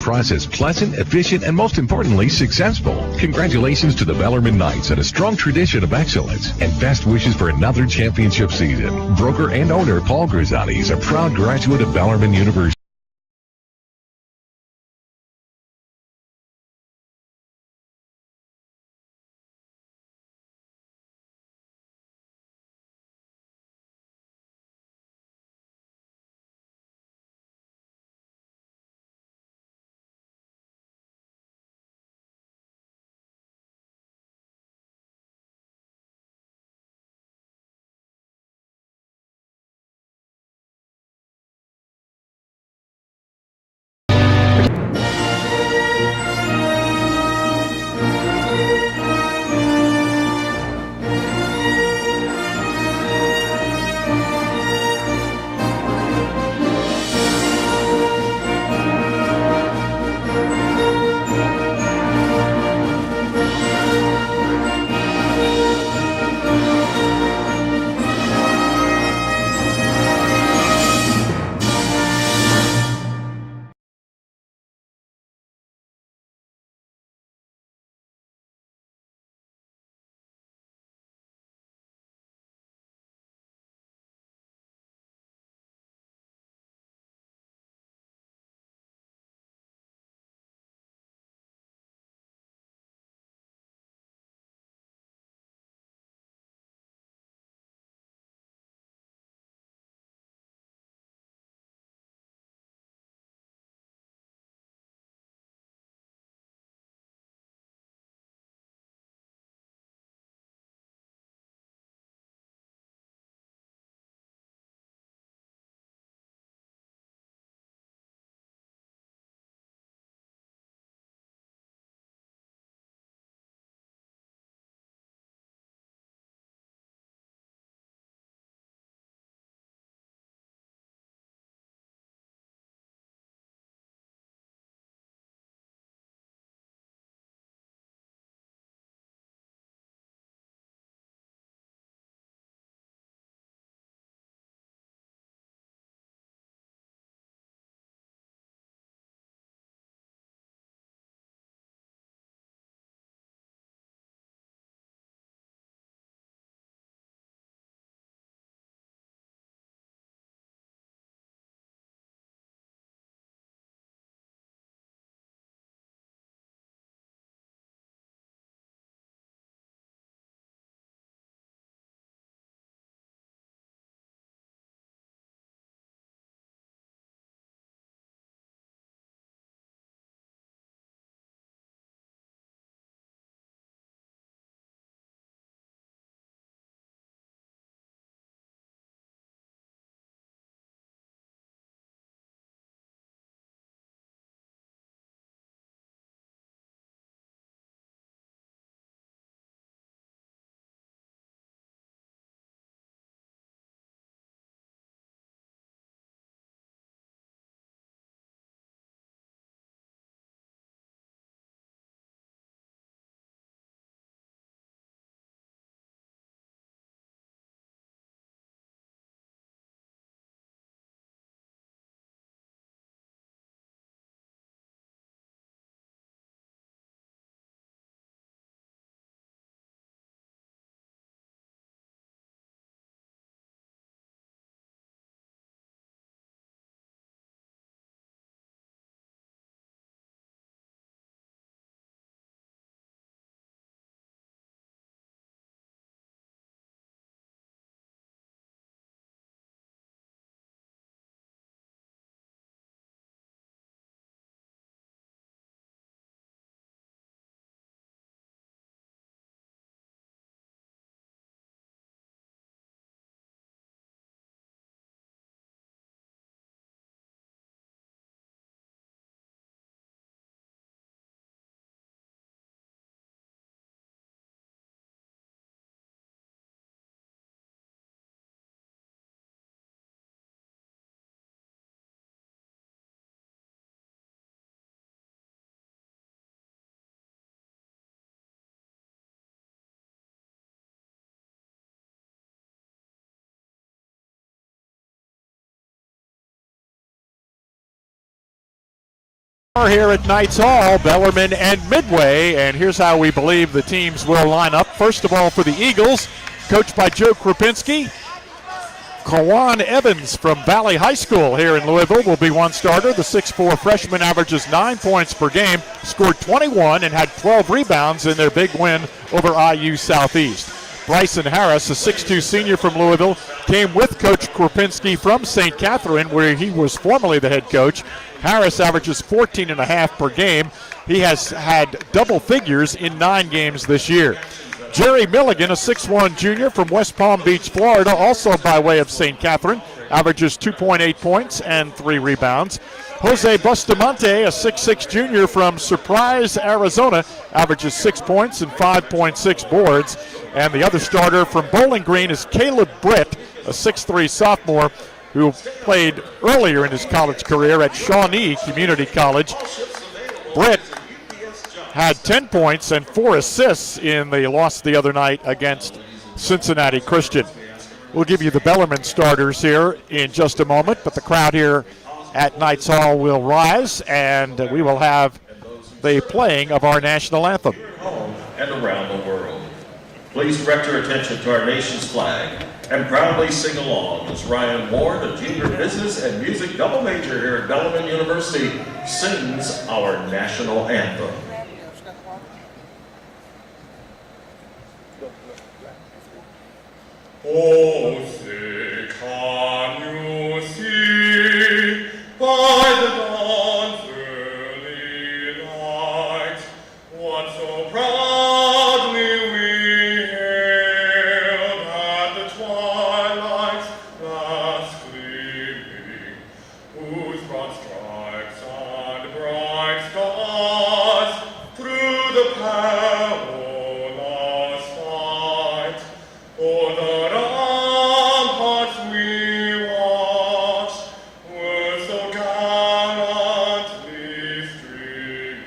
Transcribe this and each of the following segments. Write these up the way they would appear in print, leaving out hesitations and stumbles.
process pleasant, efficient, and most importantly, successful. Congratulations to the Bellarmine Knights and a strong tradition of excellence, and best wishes for another championship season. Broker and owner Paul Grisani is a proud graduate of Bellarmine University. Here at Knights Hall, Bellarmine and Midway, and here's how we believe the teams will line up. First of all, for the Eagles, coached by Joe Krupinski, Kawan Evans from Valley High School here in Louisville will be one starter. The 6'4 freshman averages 9 points per game, scored 21 and had 12 rebounds in their big win over IU Southeast. Bryson Harris, a 6'2 senior from Louisville, came with Coach Krupinski from St. Catherine, where he was formerly the head coach. Harris averages 14.5 per game. He has had double figures in 9 games this year. Jerry Milligan, a 6'1 junior from West Palm Beach, Florida, also by way of St. Catherine, averages 2.8 points and 3 rebounds. Jose Bustamante, a 6'6 junior from Surprise, Arizona, averages 6 points and 5.6 boards. And the other starter from Bowling Green is Caleb Britt, a 6'3 sophomore who played earlier in his college career at Shawnee Community College. Britt had 10 points and 4 assists in the loss the other night against Cincinnati Christian. We'll give you the Bellarmine starters here in just a moment, but the crowd here at Knights Hall will rise, and we will have the playing of our national anthem. And around the world. Please direct your attention to our nation's flag and proudly sing along as Ryan Ward, a junior business and music double major here at Bellarmine University, sings our national anthem. Oh, say, can you see by the dawn's early light what so proudly we hailed at the twilight's last gleaming, whose broad stripes and bright stars through the perilous fight o'er the ramparts we watched were so gallantly streaming,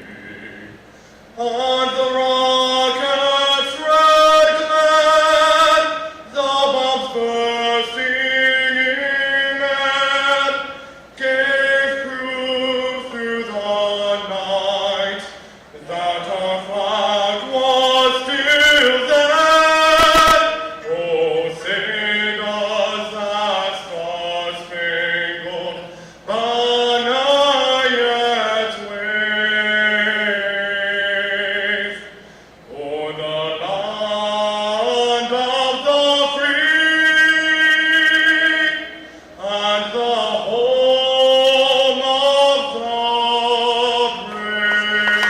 and the rockets' red glare, the bombs bursting in air, gave proof through the night that our flag was still there. Oh, say does that star-spangled banner yet wave o'er the land of the free and the home of the brave?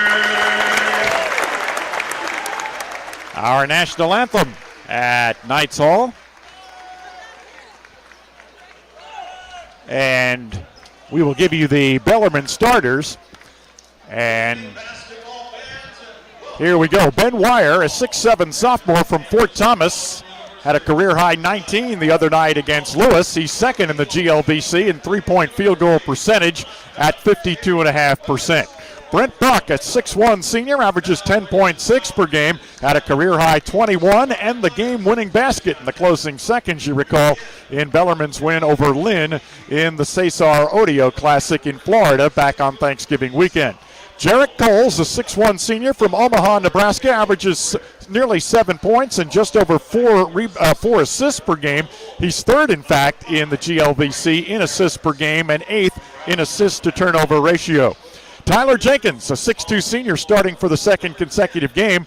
Our national anthem at Knights Hall. And we will give you the Bellarmine starters. And here we go. Ben Wire, a 6'7 sophomore from Fort Thomas, had a career-high 19 the other night against Lewis. He's second in the GLBC in three-point field goal percentage at 52.5%. Brent Buck, a 6'1 senior, averages 10.6 per game, had a career-high 21 and the game-winning basket in the closing seconds, you recall, in Bellarmine's win over Lynn in the Cesar Odio Classic in Florida back on Thanksgiving weekend. Jarek Coles, a 6'1 senior from Omaha, Nebraska, averages nearly 7 points and just over 4 assists per game. He's third, in fact, in the GLVC in assists per game and 8th in assist-to-turnover ratio. Tyler Jenkins, a 6'2 senior starting for the second consecutive game,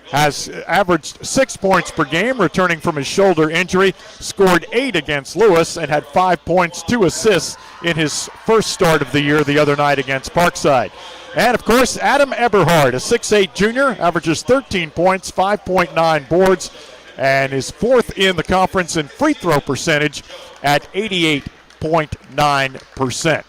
has averaged 6 points per game, returning from his shoulder injury, scored 8 against Lewis, and had 5 points, 2 assists in his first start of the year the other night against Parkside. And, of course, Adam Eberhard, a 6'8 junior, averages 13 points, 5.9 boards, and is fourth in the conference in free throw percentage at 88.9%.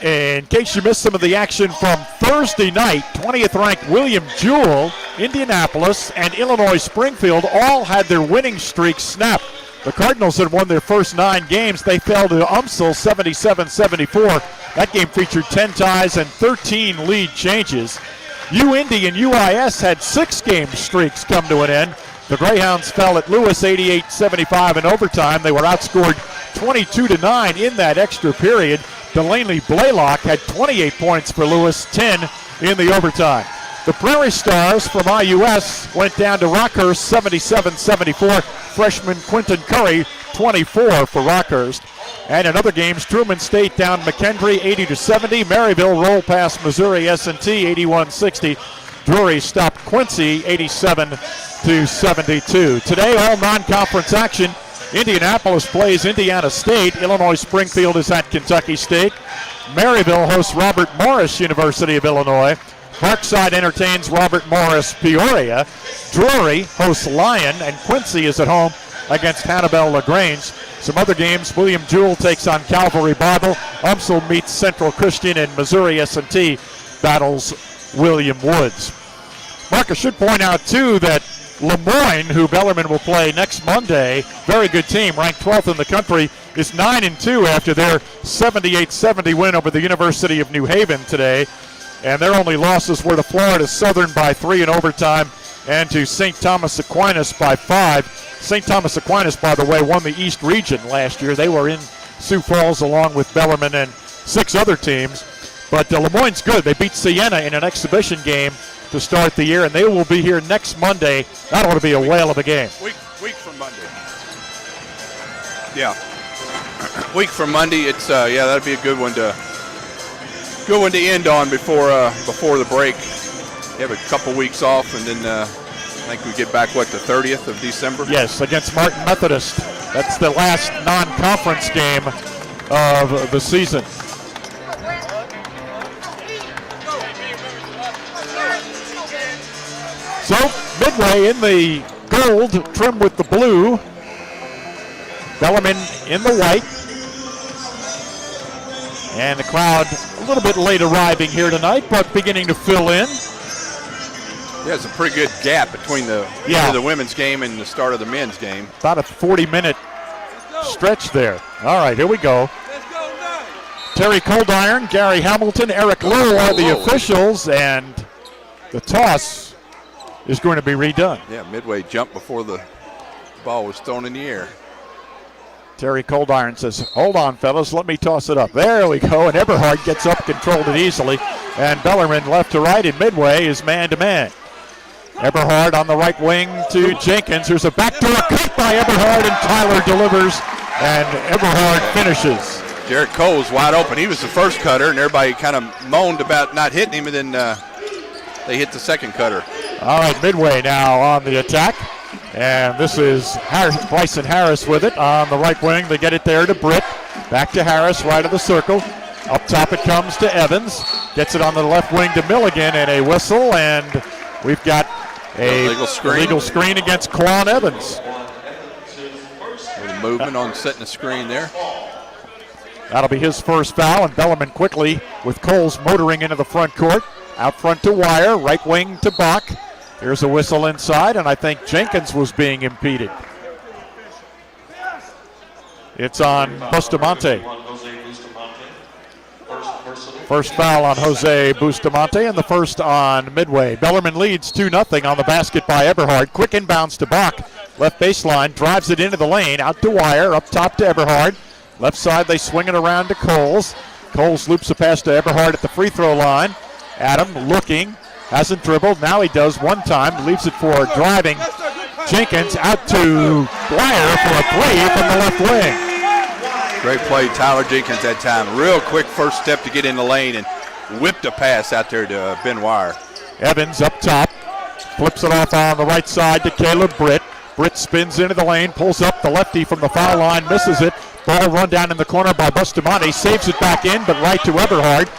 In case you missed some of the action from Thursday night, 20th ranked William Jewell, Indianapolis, and Illinois Springfield all had their winning streaks snapped. The Cardinals had won their first 9 games. They fell to UMSL 77-74. That game featured 10 ties and 13 lead changes. UIndy and UIS had 6-game streaks come to an end. The Greyhounds fell at Lewis 88-75 in overtime. They were outscored 22-9 in that extra period. Delaney Blaylock had 28 points for Lewis, 10 in the overtime. The Prairie Stars from IUS went down to Rockhurst 77-74. Freshman Quinton Curry, 24 for Rockhurst. And in other games, Truman State down McKendree 80-70. Maryville rolled past Missouri S&T 81-60. Drury stopped Quincy 87-72. Today, all non-conference action. Indianapolis plays Indiana State. Illinois Springfield is at Kentucky State. Maryville hosts Robert Morris University of Illinois. Parkside entertains Robert Morris Peoria. Drury hosts Lyon, and Quincy is at home against Hannibal LaGrange. Some other games, William Jewell takes on Calvary Bible. UMSL meets Central Christian, and Missouri S&T battles William Woods. Mark, I should point out, too, that Lemoyne, who Bellarmine will play next Monday, very good team, ranked 12th in the country, is 9-2 after their 78-70 win over the University of New Haven today. And their only losses were to Florida Southern by 3 in overtime and to St. Thomas Aquinas by 5. St. Thomas Aquinas, by the way, won the East Region last year. They were in Sioux Falls along with Bellarmine and 6 other teams. But Lemoyne's good. They beat Siena in an exhibition game to start the year, and they will be here next Monday. That ought to be a whale of a game. Week from Monday. Yeah. Week from Monday. It's that'd be a good one to end on before the break. You have a couple weeks off, and then I think we get back the 30th of December. Yes, against Martin Methodist. That's the last non-conference game of the season. So, Midway in the gold, trimmed with the blue. Bellarmine in the white. And the crowd a little bit late arriving here tonight, but beginning to fill in. Yeah, there's a pretty good gap between the end of the women's game and the start of the men's game. About a 40-minute stretch there. All right, here we go. Terry Coldiron, Gary Hamilton, Eric Lowe are the officials, and the toss is going to be redone. Yeah, Midway jumped before the ball was thrown in the air. Terry Coldiron says, hold on, fellas, let me toss it up. There we go, and Eberhard gets up, controlled it easily, and Bellarmine left to right, and Midway is man-to-man. Eberhard on the right wing to Jenkins. There's a backdoor cut by Eberhard, and Tyler delivers, and Eberhard finishes. Jared Cole's wide open. He was the first cutter, and everybody kind of moaned about not hitting him, and then they hit the second cutter. All right, Midway now on the attack. And this is Bryson Harris with it on the right wing. They get it there to Britt. Back to Harris, right of the circle. Up top it comes to Evans. Gets it on the left wing to Milligan, and a whistle. And we've got a legal screen against Quan Evans. With a movement on setting the screen there. That'll be his first foul, and Bellarmine quickly with Coles motoring into the front court. Out front to Wire, right wing to Bach. Here's a whistle inside, and I think Jenkins was being impeded. It's on Bustamante. First foul on Jose Bustamante, and the first on Midway. Bellarmine leads 2-0 on the basket by Eberhard. Quick inbounds to Bach. Left baseline, drives it into the lane. Out to Wire, up top to Eberhard. Left side, they swing it around to Coles. Coles loops a pass to Eberhard at the free throw line. Adam looking. Hasn't dribbled. Now he does one time. Leaves it for driving Jenkins out to Dwyer for a three from the left wing. Great play, Tyler Jenkins that time. Real quick first step to get in the lane and whipped a pass out there to Ben Wire. Evans up top. Flips it off on the right side to Caleb Britt. Britt spins into the lane. Pulls up the lefty from the foul line. Misses it. Ball run down in the corner by Bustamante. Saves it back in, but right to Eberhard.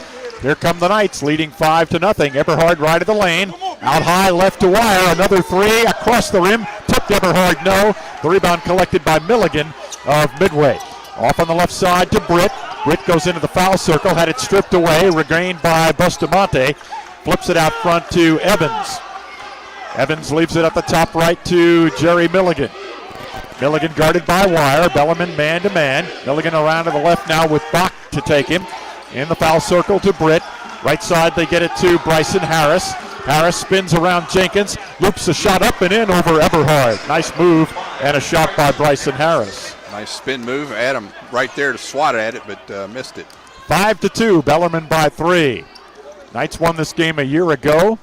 Here come the Knights, leading 5-0. Eberhard right of the lane. Out high, left to Wire. Another three across the rim. Tipped Eberhard, no. The rebound collected by Milligan of Midway. Off on the left side to Britt. Britt goes into the foul circle. Had it stripped away. Regained by Bustamante. Flips it out front to Evans. Evans leaves it at the top right to Jerry Milligan. Milligan guarded by Wire. Bellarmine man-to-man. Milligan around to the left now with Bach to take him. In the foul circle to Britt. Right side, they get it to Bryson Harris. Harris spins around Jenkins. Loops a shot up and in over Eberhard. Nice move and a shot by Bryson Harris. Nice spin move. Adam right there to swat at it, but missed it. 5-2, Bellarmine by 3. Knights won this game a year ago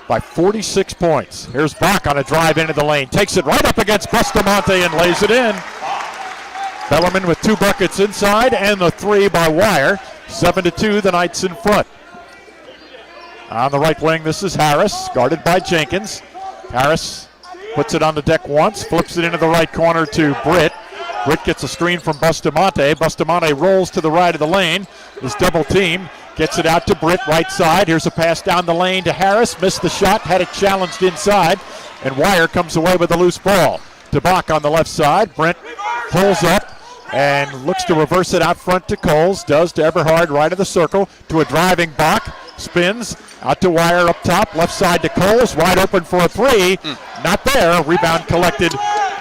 by 46 points. Here's Bach on a drive into the lane. Takes it right up against Bustamante and lays it in. Bellarmine with 2 buckets inside and the 3 by Wire. 7-2, the Knights in front. On the right wing, this is Harris, guarded by Jenkins. Harris puts it on the deck once, flips it into the right corner to Britt. Britt gets a screen from Bustamante. Bustamante rolls to the right of the lane. Is double teamed. Gets it out to Britt, right side. Here's a pass down the lane to Harris. Missed the shot, had it challenged inside. And Wire comes away with a loose ball. To Bach on the left side. Brent pulls up and looks to reverse it out front to Coles. Does to Eberhard, right of the circle. To a driving Bach. Spins out to Wire up top. Left side to Coles. Wide open for a 3. Not there. Rebound collected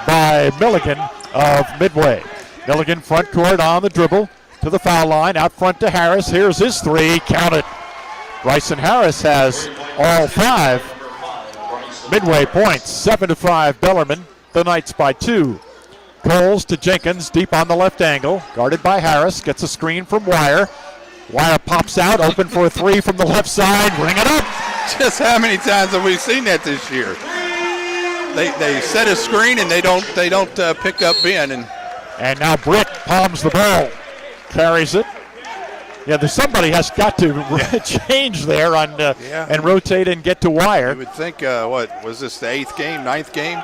by Milligan of Midway. Milligan front court on the dribble. To the foul line, out front to Harris. Here's his 3, count it. Bryson Harris has all 5 Midway points. 7-5 Bellarmine, the Knights by 2. Coles to Jenkins, deep on the left angle, guarded by Harris, gets a screen from Wire. Wire pops out, open for a 3 from the left side, ring it up. Just how many times have we seen that this year? They set a screen and they don't pick up Ben. And now Britt palms the ball. Carries it. Yeah, somebody has got to change there and rotate and get to Wire. You would think, what was this, the 8th game, 9th game?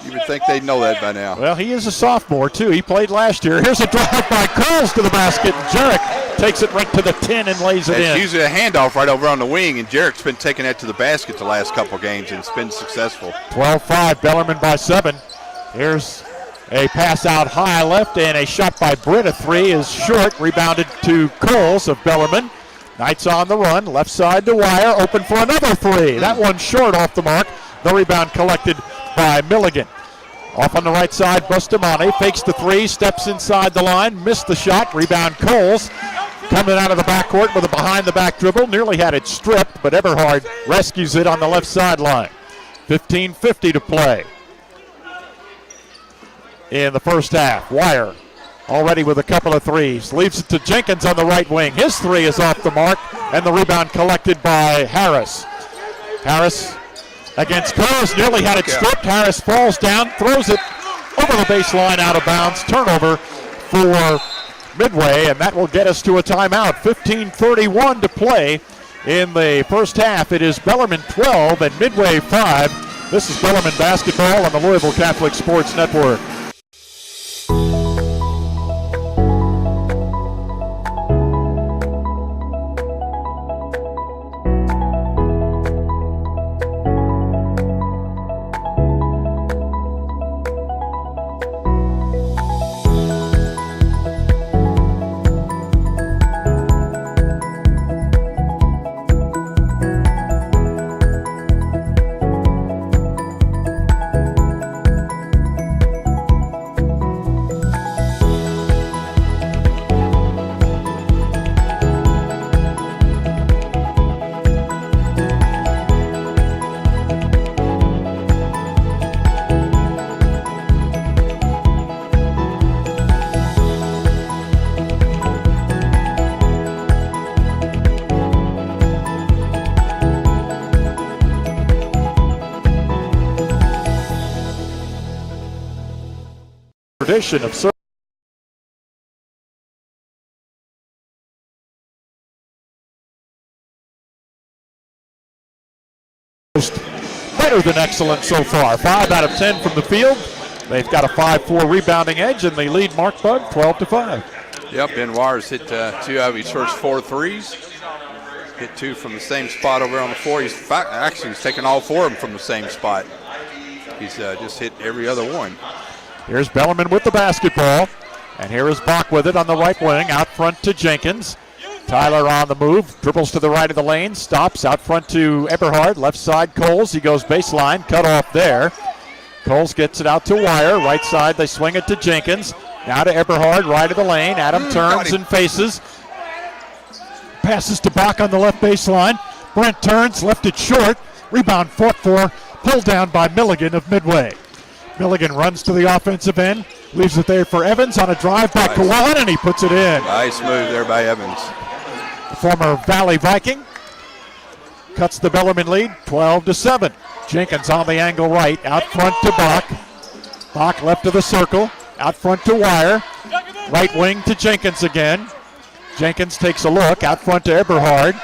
You would think they'd know that by now. Well, he is a sophomore, too. He played last year. Here's a drive by Coles to the basket. Jarek takes it right to the 10 and lays it in. It's usually a handoff right over on the wing, and Jarek's been taking that to the basket the last couple games, and it's been successful. 12-5, Bellarmine by 7. Here's a pass out high left and a shot by Britt. A 3 is short, rebounded to Coles of Bellarmine. Knights on the run, left side to Wire, open for another 3. That one short off the mark. The rebound collected by Milligan. Off on the right side, Bustamante fakes the 3, steps inside the line, missed the shot, rebound Coles. Coming out of the backcourt with a behind-the-back dribble, nearly had it stripped, but Eberhard rescues it on the left sideline. 15:50 to play in the first half. Wire already with a couple of 3s. Leaves it to Jenkins on the right wing. His 3 is off the mark, and the rebound collected by Harris. Harris against Coles, nearly had it stripped. Harris falls down, throws it over the baseline, out of bounds. Turnover for Midway, and that will get us to a timeout. 15:31 to play in the first half. It is Bellarmine 12 and Midway 5. This is Bellarmine basketball on the Louisville Catholic Sports Network. Tradition of better than excellent so far. 5 out of 10 from the field. They've got a 5-4 rebounding edge, and they lead Mark Bug 12-5. Yep, Ben Wires hit 2 out of his first 4 threes. Hit 2 from the same spot over on the floor. He's taking all 4 of them from the same spot. He's just hit every other one. Here's Bellarmine with the basketball, and here is Bach with it on the right wing, out front to Jenkins. Tyler on the move, dribbles to the right of the lane, stops out front to Eberhard, left side Coles. He goes baseline, cut off there. Coles gets it out to Wire, right side they swing it to Jenkins. Now to Eberhard, right of the lane. Adam turns and faces. Passes to Bach on the left baseline. Brent turns, left it short. Rebound fought for, pulled down by Milligan of Midway. Milligan runs to the offensive end, Leaves it there for Evans on a drive by Kawan, and he puts it in. Nice move there by Evans. Former Valley Viking cuts the Bellarmine lead 12-7. Jenkins on the angle right, out front to Bach. Bach left of the circle, out front to Wire. Right wing to Jenkins again. Jenkins takes a look, out front to Eberhard.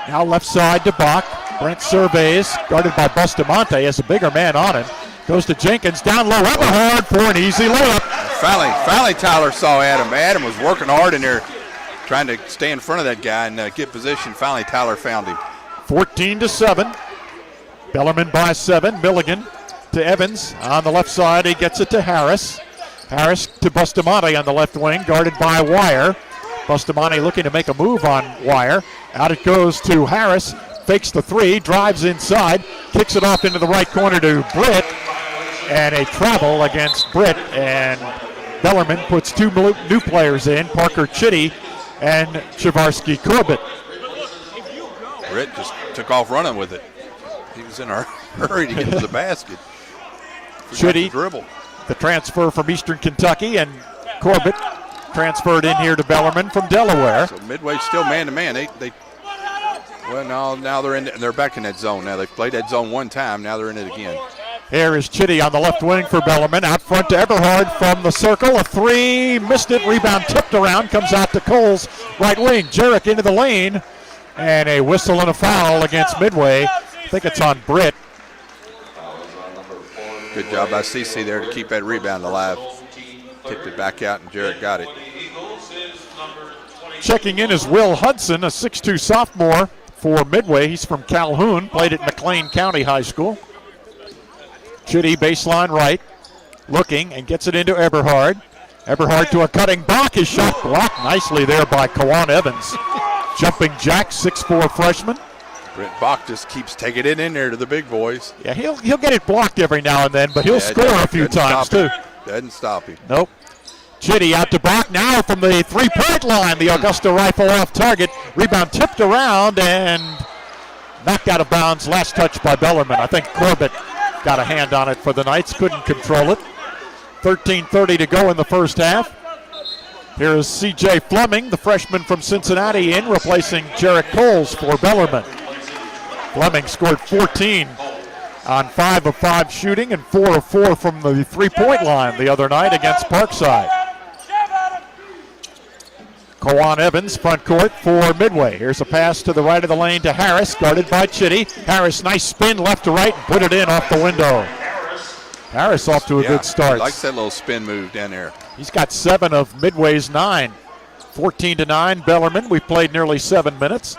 Now left side to Bach. Brent surveys, guarded by Bustamante, has a bigger man on him. Goes to Jenkins, down low, Eberhard for an easy layup. Finally Tyler saw Adam. Adam was working hard in there, trying to stay in front of that guy and get position. Finally Tyler found him. 14-7. Bellarmine by 7. Milligan to Evans on the left side. He gets it to Harris. Harris to Bustamante on the left wing, guarded by Wire. Bustamante looking to make a move on Wire. Out it goes to Harris. Fakes the three, drives inside, kicks it off into the right corner to Britt. And a travel against Britt. And Bellarmine puts two new players in, Parker Chitty and Chavarsky Corbett. Britt just took off running with it. He was in a hurry to get to the basket. Chitty, dribble. The transfer from Eastern Kentucky, and Corbett transferred in here to Bellarmine from Delaware. So Midway's still man-to-man. Now they're back in that zone. Now they've played that zone one time. Now they're in it again. Here is Chitty on the left wing for Bellarmine. Out front to Eberhard from the circle. A three, missed it. Rebound tipped around, comes out to Coles. Right wing, Jarek into the lane. And a whistle and a foul against Midway. I think it's on Britt. Good job by CC there to keep that rebound alive. Tipped it back out, and Jarek got it. Checking in is Will Hudson, a 6'2 sophomore for Midway. He's from Calhoun, played at McLean County High School. Chitty baseline right, looking and gets it into Eberhard. Eberhard to a cutting Bach. His shot blocked nicely there by Kawan Evans. Jumping jack, 6'4 freshman. Brent Bach just keeps taking it in there to the big boys. Yeah, he'll get it blocked every now and then, but he'll score a few times too. Doesn't stop him. Nope. Chitty out to Bach now from the three-point line. The Augusta rifle off target. Rebound tipped around and knocked out of bounds. Last touch by Bellarmine. I think Corbett got a hand on it for the Knights. Couldn't control it. 13:30 to go in the first half. Here is C.J. Fleming, the freshman from Cincinnati, in, replacing Jarek Coles for Bellarmine. Fleming scored 14 on 5 of 5 shooting and 4 of 4 from the three-point line the other night against Parkside. Kawan Evans, front court for Midway. Here's a pass to the right of the lane to Harris, guarded by Chitty. Harris, nice spin left to right, and put it in off the window. Harris off to a good start. He likes that little spin move down there. He's got 7 of Midway's 9. 14-9, Bellarmine. We've played nearly 7 minutes.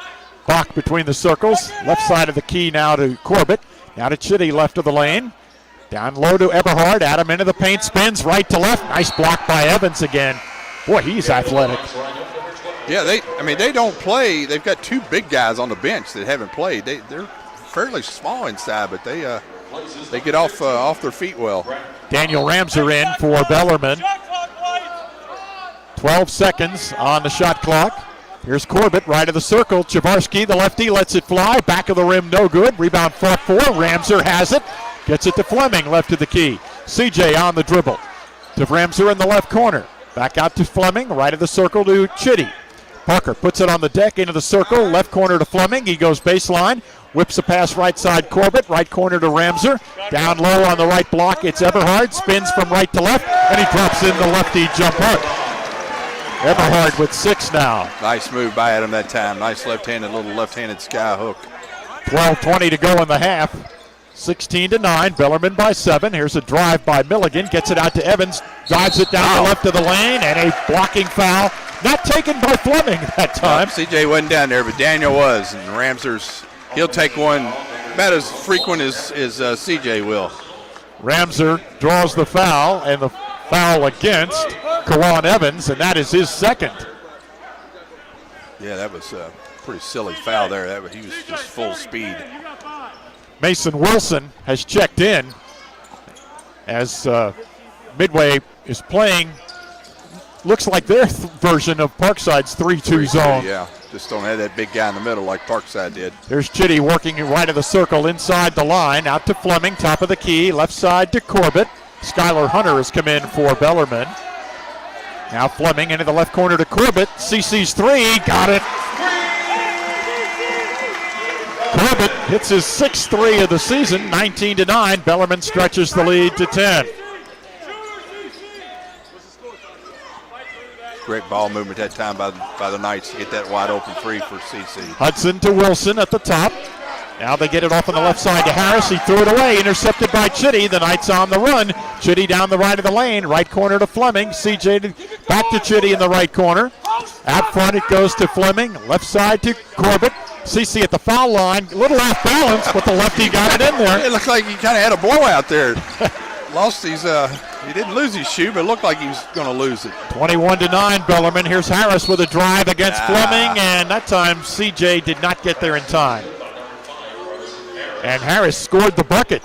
Bach between the circles. Left side of the key now to Corbett. Now to Chitty, left of the lane. Down low to Eberhard. Adam into the paint, spins right to left. Nice block by Evans again. Boy, he's athletic. Yeah, they don't play. They've got 2 big guys on the bench that haven't played. They're fairly small inside, but they get off their feet well. Daniel Ramser in for Bellarmine. 12 seconds on the shot clock. Here's Corbett, right of the circle. Chavarsky, the lefty, lets it fly. Back of the rim, no good. Rebound fought for. Ramser has it. Gets it to Fleming, left of the key. CJ on the dribble. To Ramser in the left corner. Back out to Fleming, right of the circle to Chitty. Parker puts it on the deck into the circle. Left corner to Fleming. He goes baseline. Whips a pass right side Corbett. Right corner to Ramser. Down low on the right block. It's Eberhard. Spins from right to left. And he drops in the lefty jump hook. Eberhard with 6 now. Nice move by Adam that time. Nice little left-handed sky hook. 12:20 to go in the half. 16-9, Bellarmine by 7. Here's a drive by Milligan. Gets it out to Evans. Drives it down the left of the lane. And a blocking foul. Not taken by Fleming that time. CJ wasn't down there, but Daniel was. And he'll take one about as frequent as CJ will. Ramser draws the foul, and the foul against Kawan Evans, and that is his second. Yeah, that was a pretty silly foul there. He was just full speed. Mason Wilson has checked in as Midway is playing, looks like their version of Parkside's 3-2 zone. Yeah, just don't have that big guy in the middle like Parkside did. There's Chitty working right of the circle inside the line, out to Fleming, top of the key, left side to Corbett. Skylar Hunter has come in for Bellarmine. Now Fleming into the left corner to Corbett. CC's three, got it. Corbett hits his 6th three of the season, 19-9. Bellarmine stretches the lead to 10. Great ball movement that time by the Knights to get that wide open three for CC. Hudson to Wilson at the top. Now they get it off on the left side to Harris. He threw it away, intercepted by Chitty. The Knights on the run. Chitty down the right of the lane. Right corner to Fleming. CJ back to Chitty in the right corner. Out front it goes to Fleming. Left side to Corbett. CC at the foul line. A little off balance, but the lefty got it in there. It looked like he kind of had a blowout there. Lost his, he didn't lose his shoe, but it looked like he was going to lose it. 21-9 Bellarmine. Here's Harris with a drive against Fleming, and that time CJ did not get there in time. And Harris scored the bucket.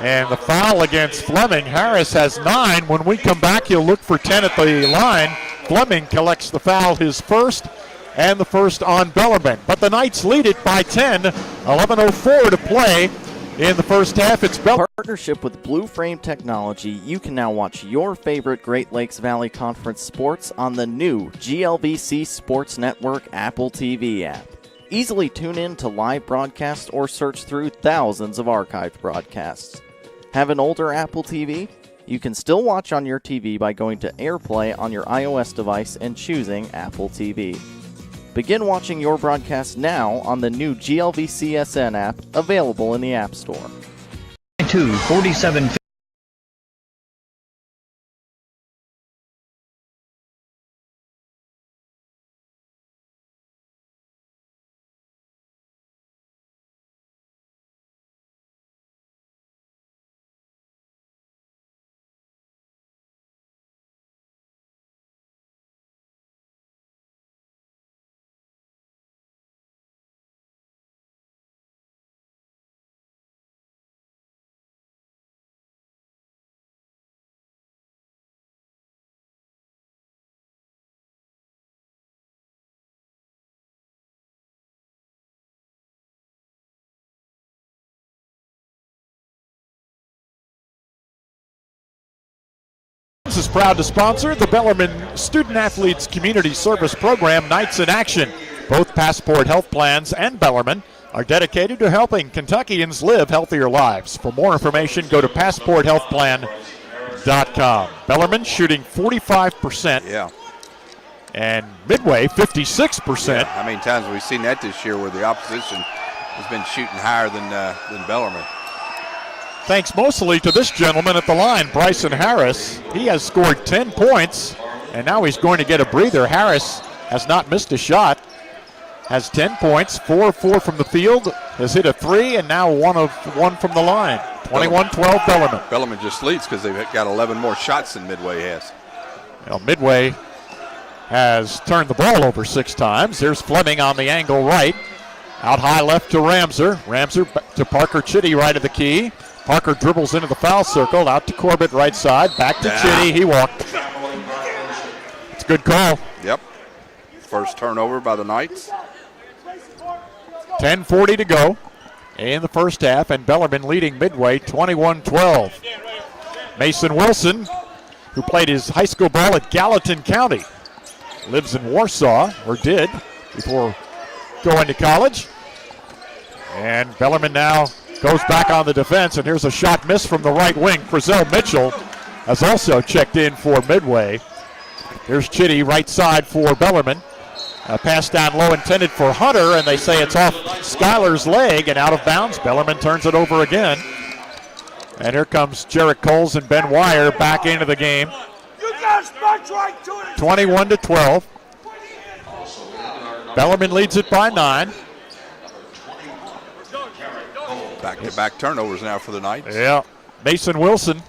And the foul against Fleming. Harris has 9. When we come back, he'll look for 10 at the line. Fleming collects the foul, his first, and the first on Bellarmine. But the Knights lead it by 10. 11:04 to play in the first half. It's Bellarmine. Partnership with Blue Frame Technology, you can now watch your favorite Great Lakes Valley Conference sports on the new GLVC Sports Network Apple TV app. Easily tune in to live broadcasts or search through thousands of archived broadcasts. Have an older Apple TV? You can still watch on your TV by going to AirPlay on your iOS device and choosing Apple TV. Begin watching your broadcast now on the new GLVCSN app, available in the App Store. 47. Is proud to sponsor the Bellarmine Student Athletes Community Service Program, Knights in Action. Both Passport Health Plans and Bellarmine are dedicated to helping Kentuckians live healthier lives. For more information, go to passporthealthplan.com. Bellarmine shooting 45%. Yeah. And Midway 56%. Yeah. How many times have we seen that this year where the opposition has been shooting higher than Bellarmine? Thanks mostly to this gentleman at the line, Bryson Harris. He has scored 10 points, and now he's going to get a breather. Harris has not missed a shot, has 10 points, 4 of 4 from the field, has hit a 3, and now 1 of 1 from the line. 21-12 Bellarmine. Bellarmine just leads because they've got 11 more shots than Midway has. Well, Midway has turned the ball over 6 times. There's Fleming on the angle right. Out high left to Ramser. Ramser to Parker Chitty right of the key. Parker dribbles into the foul circle, out to Corbett right side, back to Chitty, he walked. It's a good call. Yep. First turnover by the Knights. 10:40 to go in the first half, and Bellarmine leading Midway 21-12. Mason Wilson, who played his high school ball at Gallatin County, lives in Warsaw, or did, before going to college. And Bellarmine now goes back on the defense, and here's a shot missed from the right wing. Frizzell Mitchell has also checked in for Midway. Here's Chitty right side for Bellarmine. A pass down low intended for Hunter, and they say it's off Skylar's leg and out of bounds. Bellarmine turns it over again. And here comes Jarrett Coles and Ben Wire back into the game. 21-12. Bellarmine leads it by 9. Back-to-back turnovers now for the Knights. Yeah. Mason Wilson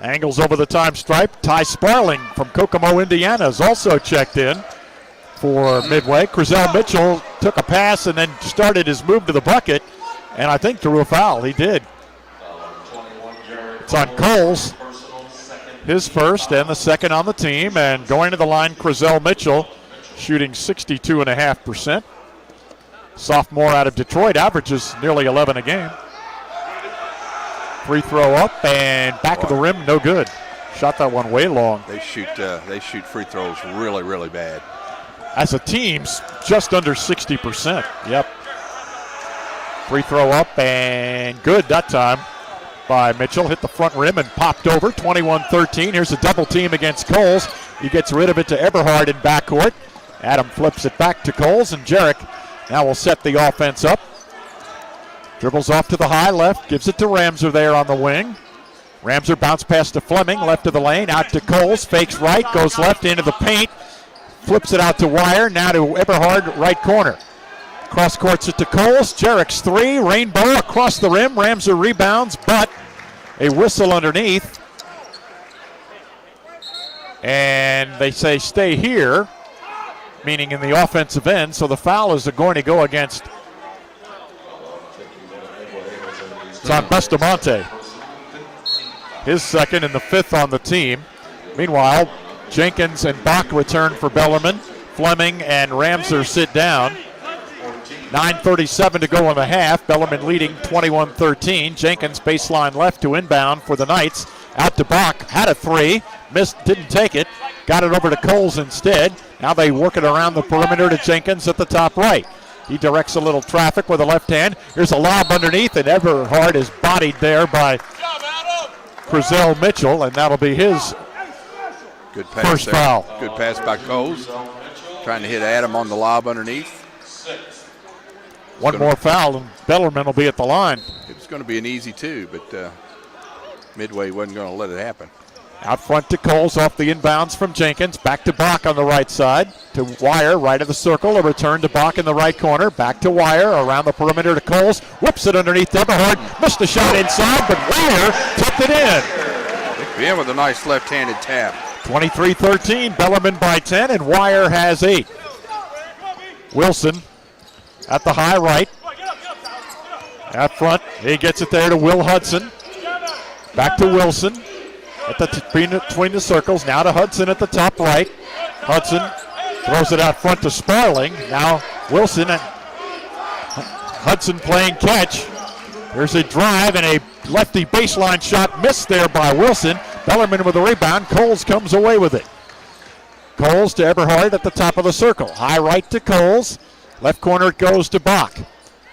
angles over the time stripe. Ty Sparling from Kokomo, Indiana is also checked in for Midway. Frizzell Mitchell took a pass and then started his move to the bucket, and I think drew a foul. He did. It's on Coles, his first and the second on the team, and going to the line, Frizzell Mitchell, shooting 62.5%. Sophomore out of Detroit, averages nearly 11 a game. Free throw up. up and back of the rim, no good. Shot that one way long. They shoot free throws really, really bad. As a team, just under 60%. Yep. Free throw up and good that time by Mitchell. Hit the front rim and popped over. 21-13. Here's a double team against Coles. He gets rid of it to Eberhard in backcourt. Adam flips it back to Coles, and Jarek now will set the offense up. Dribbles off to the high left, gives it to Ramser there on the wing. Ramser bounce pass to Fleming, left of the lane, out to Coles, fakes right, goes left into the paint, flips it out to Wire, now to Eberhard, right corner. Cross courts it to Coles, Jarek's three, rainbow across the rim, Ramser rebounds, but a whistle underneath. And they say stay here, meaning in the offensive end, so the foul is going to go against, it's on Bustamante. His second and the fifth on the team. Meanwhile, Jenkins and Bach return for Bellarmine. Fleming and Ramser sit down. 9:37 to go in the half. Bellarmine leading 21-13. Jenkins baseline left to inbound for the Knights. Out to Bach. Had a three. Missed, didn't take it. Got it over to Coles instead. Now they work it around the perimeter to Jenkins at the top right. He directs a little traffic with a left hand. Here's a lob underneath, and Eberhard is bodied there by Crizell Mitchell, and that'll be his Good pass first there. foul. Good pass by Coles. Trying to hit Adam on the lob underneath. One more foul, and Bellarmine will be at the line. It was going to be an easy two, but Midway wasn't going to let it happen. Out front to Coles off the inbounds from Jenkins. Back to Bach on the right side. To Wire, right of the circle. A return to Bach in the right corner. Back to Wire, around the perimeter to Coles. Whips it underneath Eberhard. Missed the shot inside, but Wire tipped it in. Yeah, with a nice left-handed tap. 23-13, Bellarmine by 10, and Wire has 8. Wilson at the high right. Out front, he gets it there to Will Hudson. Back to Wilson. Between the circles, now to Hudson at the top right. Hudson throws it out front to Sparling. Now Wilson and Hudson playing catch. There's a drive and a lefty baseline shot missed there by Wilson. Bellarmine with a rebound. Coles comes away with it. Coles to Eberhard at the top of the circle. High right to Coles. Left corner it goes to Bach.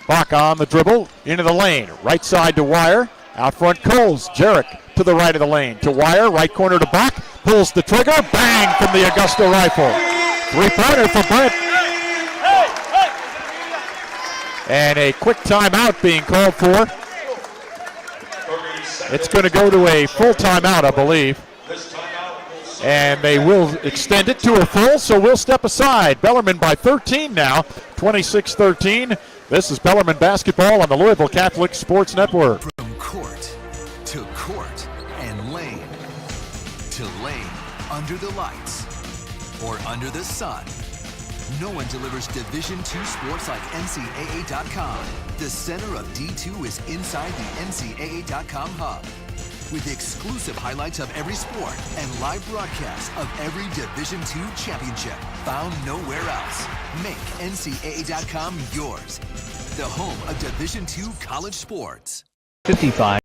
Bach on the dribble into the lane. Right side to Wire. Out front Coles. Jarek to the right of the lane. To Wire. Right corner to Bach. Pulls the trigger. Bang from the Augusta rifle. Three-pointer for Brent. And a quick timeout being called for. It's going to go to a full timeout, I believe. And they will extend it to a full, so we'll step aside. Bellarmine by 13 now, 26-13. This is Bellarmine basketball on the Louisville Catholic Sports Network. From court to court and lane to lane, under the lights or under the sun. No one delivers Division II sports like NCAA.com. The center of D2 is inside the NCAA.com hub. With exclusive highlights of every sport and live broadcasts of every Division II championship found nowhere else. Make NCAA.com yours. The home of Division II college sports. 55.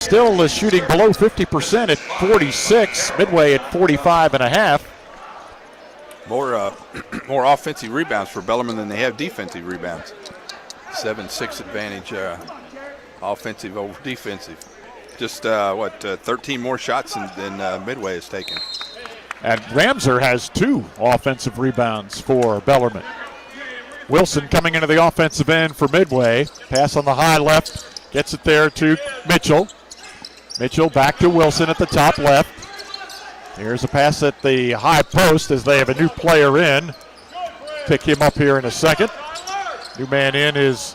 Still is shooting below 50% at 46. Midway at 45.5. More offensive rebounds for Bellarmine than they have defensive rebounds. 7-6 advantage, offensive over defensive. Just 13 more shots than Midway has taken. And Ramser has 2 offensive rebounds for Bellarmine. Wilson coming into the offensive end for Midway. Pass on the high left, gets it there to Mitchell. Mitchell back to Wilson at the top left. Here's a pass at the high post as they have a new player in. Pick him up here in a second. New man in is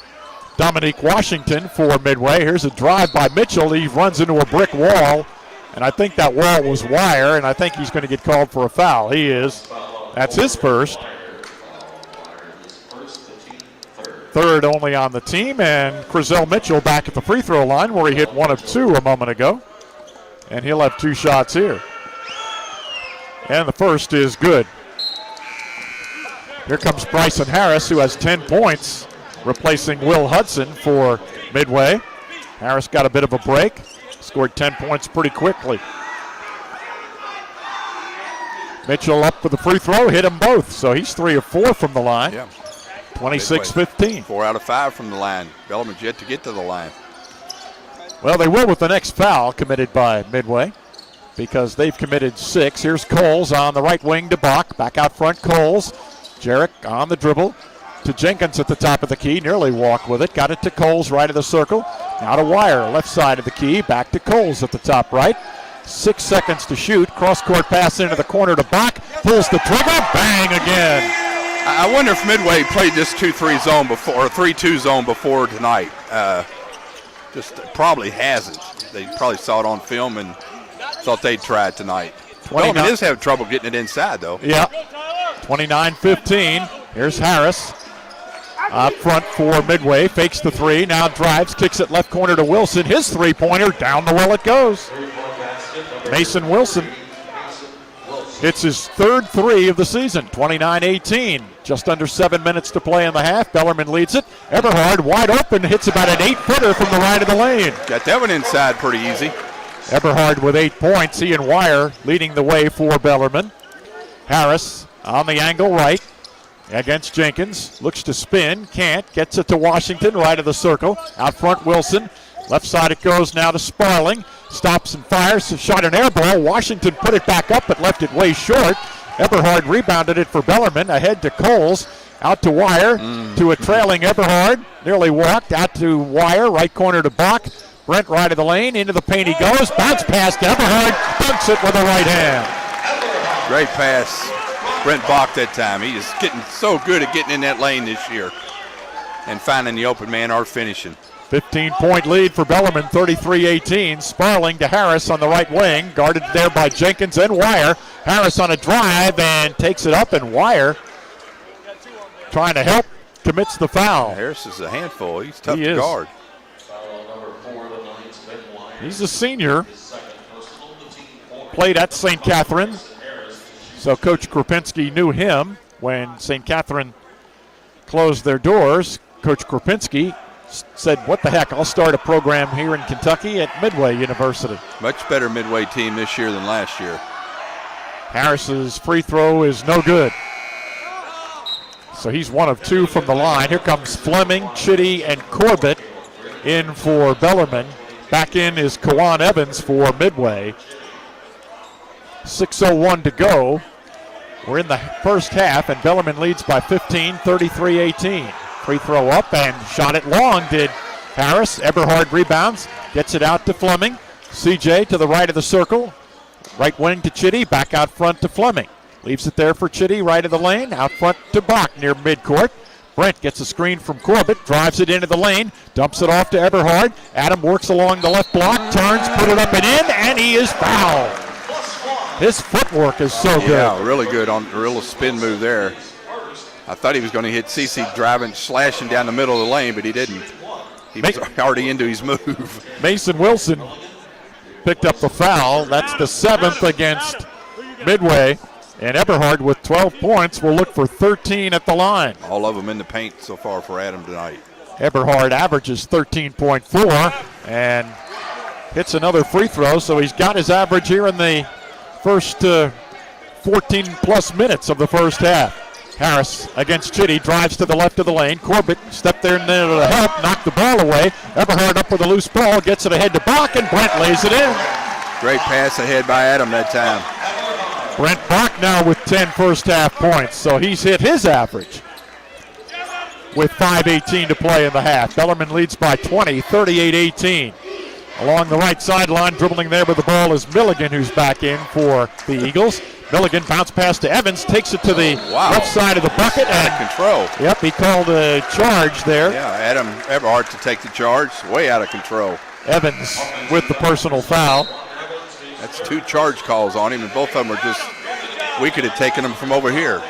Dominique Washington for Midway. Here's a drive by Mitchell. He runs into a brick wall, and I think that wall was wire, and I think he's going to get called for a foul. He is. That's his first. Third only on the team, and Crizel Mitchell back at the free throw line where he hit 1 of 2 a moment ago. And he'll have 2 shots here. And the first is good. Here comes Bryson Harris, who has 10 points, replacing Will Hudson for Midway. Harris got a bit of a break, scored 10 points pretty quickly. Mitchell up for the free throw, hit them both, so he's 3 of 4 from the line. Yeah. 26-15. 4 out of 5 from the line. Bellarmine's yet to get to the line. Well, they will with the next foul committed by Midway because they've committed 6. Here's Coles on the right wing to Bach. Back out front, Coles. Jarek on the dribble to Jenkins at the top of the key. Nearly walked with it. Got it to Coles right of the circle. Now to Wire, left side of the key. Back to Coles at the top right. 6 seconds to shoot. Cross-court pass into the corner to Bach. Pulls the trigger. Bang again. I wonder if Midway played this 2-3 zone before, or 3-2 zone before tonight. Just probably hasn't. They probably saw it on film and thought they'd try it tonight. Bellarmine is having trouble getting it inside, though. Yeah. 29-15. Here's Harris up front for Midway. Fakes the 3. Now drives, kicks it left corner to Wilson. His three-pointer down the well it goes. Mason Wilson hits his third 3 of the season. 29-18. Just under 7 minutes to play in the half. Bellarmine leads it. Eberhard wide open, hits about an 8-footer from the right of the lane. Got that one inside pretty easy. Eberhard with 8 points. He and Wire leading the way for Bellarmine. Harris on the angle right against Jenkins. Looks to spin, can't. Gets it to Washington, right of the circle. Out front, Wilson. Left side it goes now to Sparling. Stops and fires. Shot an air ball. Washington put it back up but left it way short. Eberhard rebounded it for Bellarmine. Ahead to Coles. Out to Wire. To a trailing Eberhard. Nearly walked. Out to Wire. Right corner to Bach. Brent right of the lane. Into the paint he goes. Bounce past Eberhard. Dunks it with the right hand. Great pass. Brent Bach that time. He is getting so good at getting in that lane this year and finding the open man or finishing. 15-point lead for Bellarmine, 33-18. Sparling to Harris on the right wing, guarded there by Jenkins and Wire. Harris on a drive and takes it up, and Wire trying to help, commits the foul. Harris is a handful. He's tough to guard. He's a senior. Played at St. Catherine. So Coach Kropinski knew him when St. Catherine closed their doors. Coach Kropinski said, what the heck, I'll start a program here in Kentucky at Midway University. Much better Midway team this year than last year. Harris's free throw is no good. So he's 1 of 2 from the line. Here comes Fleming, Chitty, and Corbett in for Bellarmine. Back in is Kawan Evans for Midway. 6:01 to go. We're in the first half, and Bellarmine leads by 15, 33-18. Free throw up and shot it long did Harris. Eberhard rebounds, gets it out to Fleming. CJ to the right of the circle. Right wing to Chitty, back out front to Fleming. Leaves it there for Chitty, right of the lane. Out front to Bach near midcourt. Brent gets a screen from Corbett, drives it into the lane, dumps it off to Eberhard. Adam works along the left block, turns, put it up and in, and he is fouled. His footwork is so good. Yeah, really good on a real spin move there. I thought he was going to hit CC driving, slashing down the middle of the lane, but he didn't. He was already into his move. Mason Wilson picked up the foul. That's the 7th against Midway. And Eberhard with 12 points will look for 13 at the line. All of them in the paint so far for Adam tonight. Eberhard averages 13.4 and hits another free throw, so he's got his average here in the first 14-plus minutes of the first half. Harris against Chitty, drives to the left of the lane. Corbett stepped there and there to help, knocked the ball away. Eberhard up with a loose ball, gets it ahead to Bach, and Brent lays it in. Great pass ahead by Adam that time. Brent Bach now with 10 first half points, so he's hit his average. with 5:18 to play in the half. Bellarmine leads by 20, 38-18. Along the right sideline, dribbling there with the ball is Milligan, who's back in for the Eagles. Milligan bounce pass to Evans, takes it to the left side of the bucket. Out of control. Yep, he called a charge there. Yeah, Adam Everhart to take the charge. Way out of control. Evans with the personal foul. That's 2 charge calls on him, and both of them are just, we could have taken them from over here.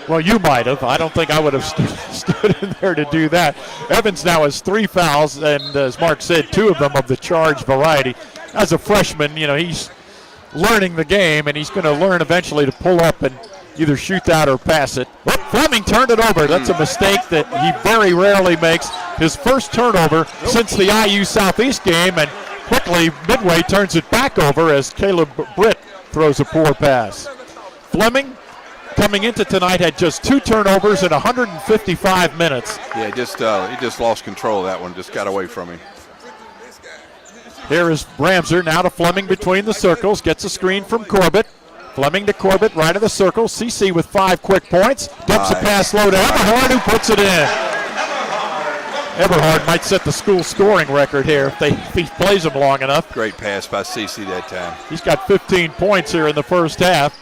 Well, you might have. I don't think I would have stood in there to do that. Evans now has 3 fouls, and as Mark said, 2 of them of the charge variety. As a freshman, he's learning the game, and he's going to learn eventually to pull up and either shoot that or pass it. But Fleming turned it over. That's a mistake that he very rarely makes. His first turnover since the IU Southeast game, and quickly Midway turns it back over as Caleb Britt throws a poor pass. Fleming, coming into tonight, had just 2 turnovers in 155 minutes. Yeah, he just lost control of that one. Just got away from him. Here is Ramser now to Fleming between the circles. Gets a screen from Corbett. Fleming to Corbett, right of the circle. CC with 5 quick points. Dumps a pass low to Everhart, who puts it in. Everhart might set the school scoring record here if he plays him long enough. Great pass by CC that time. He's got 15 points here in the first half.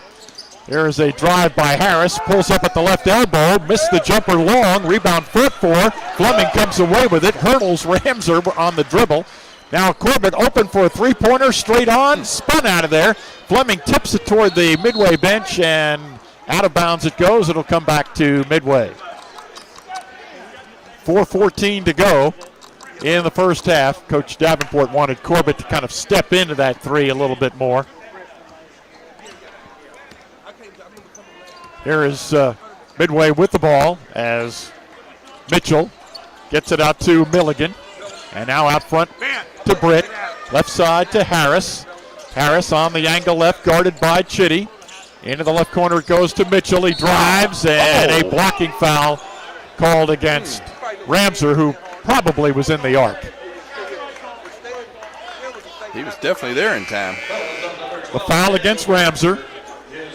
There is a drive by Harris, pulls up at the left elbow, missed the jumper long, rebound foot 4. Fleming comes away with it, hurdles Ramser on the dribble. Now Corbett open for a 3-pointer, straight on, spun out of there. Fleming tips it toward the Midway bench, and out of bounds it goes. It'll come back to Midway. 4:14 to go in the first half. Coach Davenport wanted Corbett to kind of step into that 3 a little bit more. Here is Midway with the ball as Mitchell gets it out to Milligan. And now out front to Britt. Left side to Harris. Harris on the angle left, guarded by Chitty. Into the left corner it goes to Mitchell. He drives, and a blocking foul called against Ramser, who probably was in the arc. He was definitely there in time. The foul against Ramser.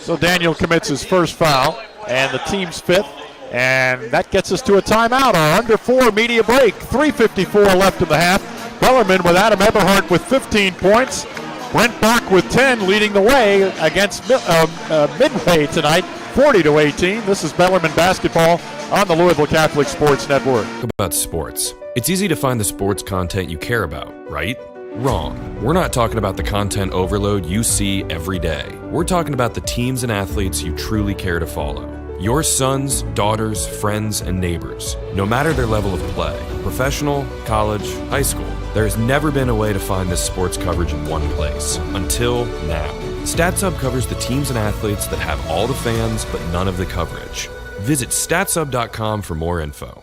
So Daniel commits his first foul, and the team's 5th. And that gets us to a timeout. Our under 4 media break. 3:54 left in the half. Bellarmine with Adam Everhart with 15 points. Brent Bach with 10 leading the way against Midway tonight, 40-18. This is Bellarmine basketball on the Louisville Catholic Sports Network. About sports. It's easy to find the sports content you care about, right? Wrong. We're not talking about the content overload you see every day. We're talking about the teams and athletes you truly care to follow. Your sons, daughters, friends, and neighbors, no matter their level of play, professional, college, high school, there's never been a way to find this sports coverage in one place, until now. StatSub covers the teams and athletes that have all the fans but none of the coverage. Visit statsub.com for more info.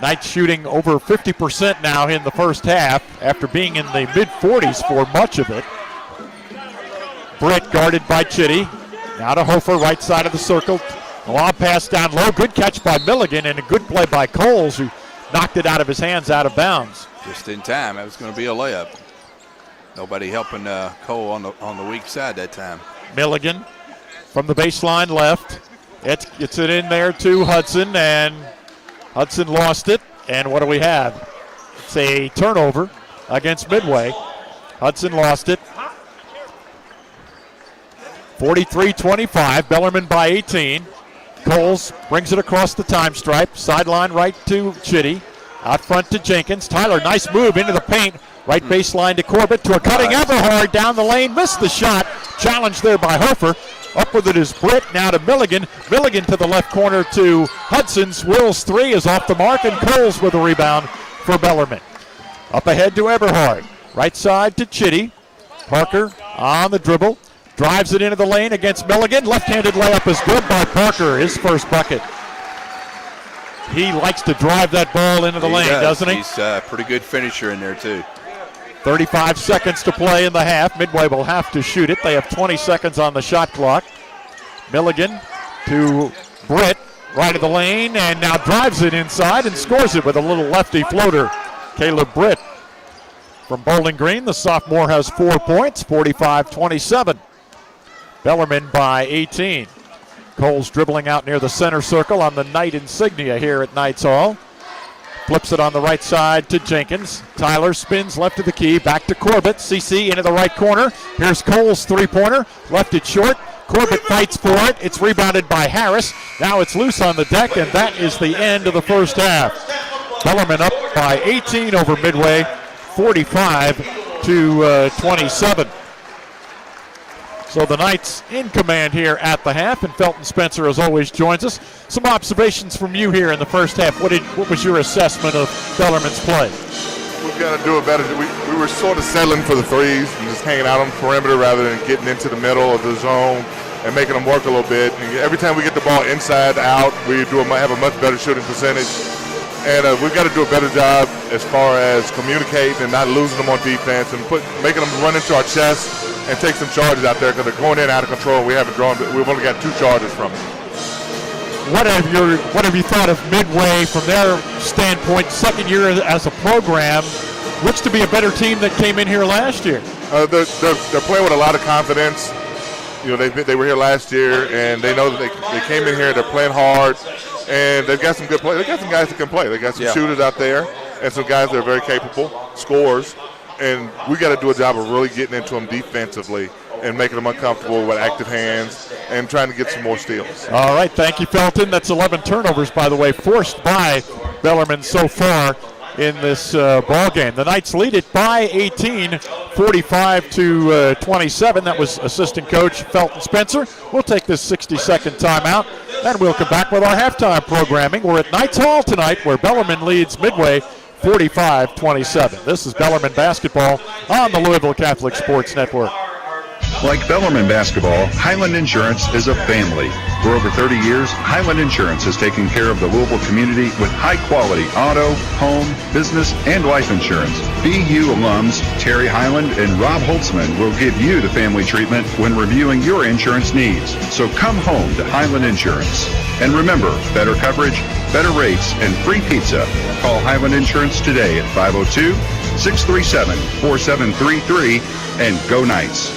Knights shooting over 50% now in the first half after being in the mid-40s for much of it. Britt guarded by Chitty. Now to Hofer, right side of the circle. A long pass down low. Good catch by Milligan and a good play by Coles, who knocked it out of his hands out of bounds. Just in time. That was going to be a layup. Nobody helping Cole on the weak side that time. Milligan from the baseline left. It's it in there to Hudson, and Hudson lost it. And what do we have? It's a turnover against Midway. Hudson lost it. 43-25, Bellarmine by 18. Coles brings it across the time stripe. Sideline right to Chitty. Out front to Jenkins. Tyler, nice move into the paint. Right baseline to Corbett, to a cutting Everhard down the lane. Missed the shot. Challenged there by Hofer. Up with it is Britt, now to Milligan. Milligan to the left corner to Hudson. Swirls three is off the mark, and Coles with a rebound for Bellarmine. Up ahead to Everhard. Right side to Chitty. Parker on the dribble. Drives it into the lane against Milligan. Left-handed layup is good by Parker, his first bucket. He likes to drive that ball into the lane, doesn't he? He's a pretty good finisher in there, too. 35 seconds to play in the half. Midway will have to shoot it. They have 20 seconds on the shot clock. Milligan to Britt, right of the lane, and now drives it inside and scores it with a little lefty floater. Caleb Britt from Bowling Green. The sophomore has 4 points, 45-27. Bellarmine by 18. Coles dribbling out near the center circle on the Knight insignia here at Knights Hall. Flips it on the right side to Jenkins. Tyler spins left of the key, back to Corbett. CC into the right corner. Here's Coles' three-pointer. Left it short. Corbett fights for it. It's rebounded by Harris. Now it's loose on the deck, and that is the end of the first half. Bellarmine up by 18 over Midway, 45-27. So the Knights in command here at the half, and Felton Spencer, as always, joins us. Some observations from you here in the first half. What was your assessment of Bellarmine's play? We've got to do a better. We were sort of settling for the threes and just hanging out on the perimeter rather than getting into the middle of the zone and making them work a little bit. And every time we get the ball inside out, we have a much better shooting percentage. And we've got to do a better job as far as communicating and not losing them on defense and making them run into our chest and take some charges out there because they're going in out of control. We've only got 2 charges from it. What have you thought of Midway from their standpoint? Second year as a program, looks to be a better team that came in here last year. They're playing with a lot of confidence. You know, they were here last year, and they know that they came in here. They're playing hard, and they've got some good play. They got some guys that can play. They got some shooters out there, and some guys that are very capable scorers. And we got to do a job of really getting into them defensively and making them uncomfortable with active hands and trying to get some more steals. All right, thank you, Felton. That's 11 turnovers, by the way, forced by Bellarmine so far in this ball game. The Knights lead it by 18, 45-27. That was assistant coach Felton Spencer. We'll take this 60-second timeout, and we'll come back with our halftime programming. We're at Knights Hall tonight, where Bellarmine leads Midway 45-27. This is Bellarmine basketball on the Louisville Catholic Sports Network. Like Bellarmine basketball, Highland Insurance is a family. For over 30 years, Highland Insurance has taken care of the Louisville community with high-quality auto, home, business, and life insurance. BU alums Terry Highland and Rob Holtzman will give you the family treatment when reviewing your insurance needs. So come home to Highland Insurance. And remember, better coverage, better rates, and free pizza. Call Highland Insurance today at 502-637-4733 and go Knights.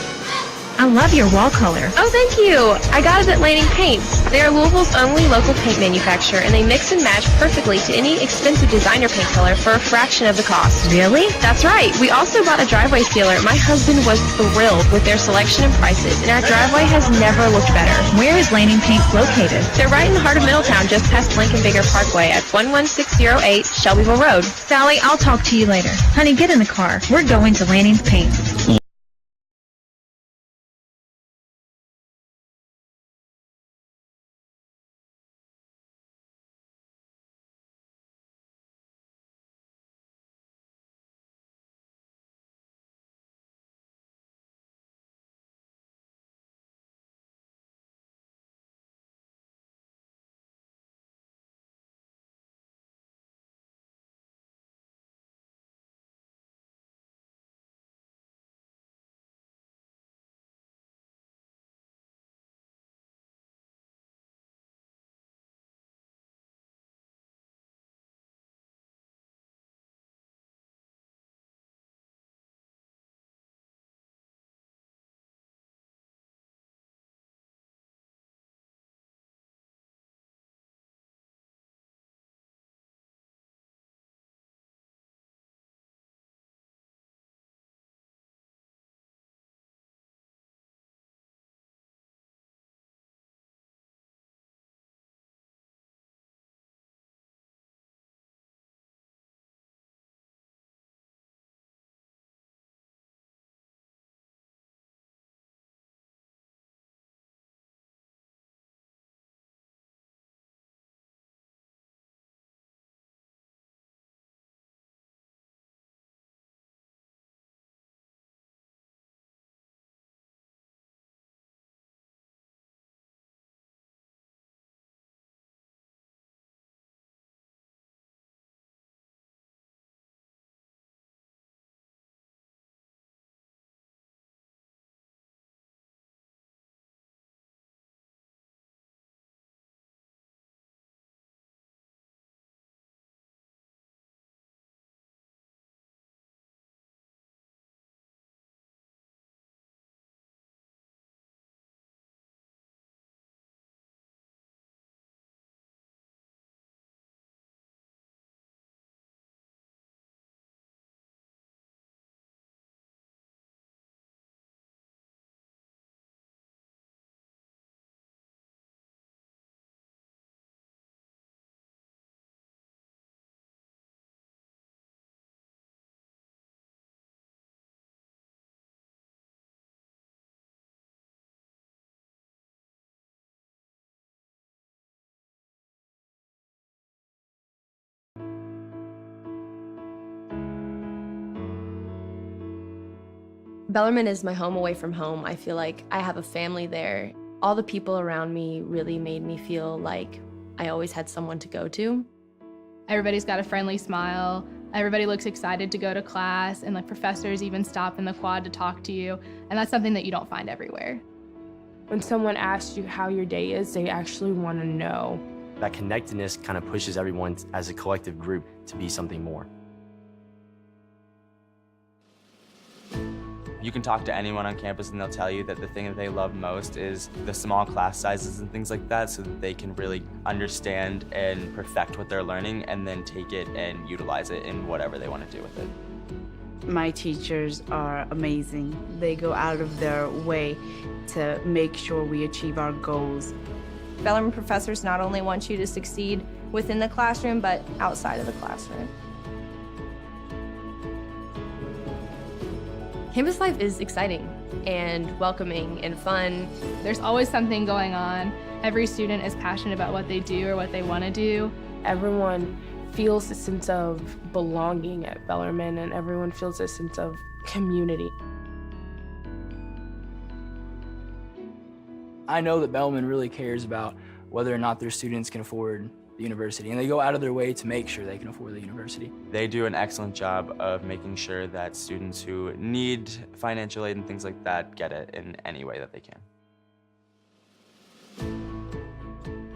I love your wall color. Oh, thank you. I got it at Lanning Paints. They are Louisville's only local paint manufacturer, and they mix and match perfectly to any expensive designer paint color for a fraction of the cost. Really? That's right. We also bought a driveway sealer. My husband was thrilled with their selection and prices, and our driveway has never looked better. Where is Lanning Paints located? They're right in the heart of Middletown, just past Lincoln Bigger Parkway at 11608 Shelbyville Road. Sally, I'll talk to you later. Honey, get in the car. We're going to Lanning's Paints. Bellarmine is my home away from home. I feel like I have a family there. All the people around me really made me feel like I always had someone to go to. Everybody's got a friendly smile. Everybody looks excited to go to class, and like professors even stop in the quad to talk to you, and that's something that you don't find everywhere. When someone asks you how your day is, they actually want to know. That connectedness kind of pushes everyone as a collective group to be something more. You can talk to anyone on campus and they'll tell you that the thing that they love most is the small class sizes and things like that, so that they can really understand and perfect what they're learning and then take it and utilize it in whatever they want to do with it. My teachers are amazing. They go out of their way to make sure we achieve our goals. Bellarmine professors not only want you to succeed within the classroom, but outside of the classroom. Campus life is exciting and welcoming and fun. There's always something going on. Every student is passionate about what they do or what they want to do. Everyone feels a sense of belonging at Bellarmine, and everyone feels a sense of community. I know that Bellarmine really cares about whether or not their students can afford the university, and they go out of their way to make sure they can afford the university. They do an excellent job of making sure that students who need financial aid and things like that get it in any way that they can.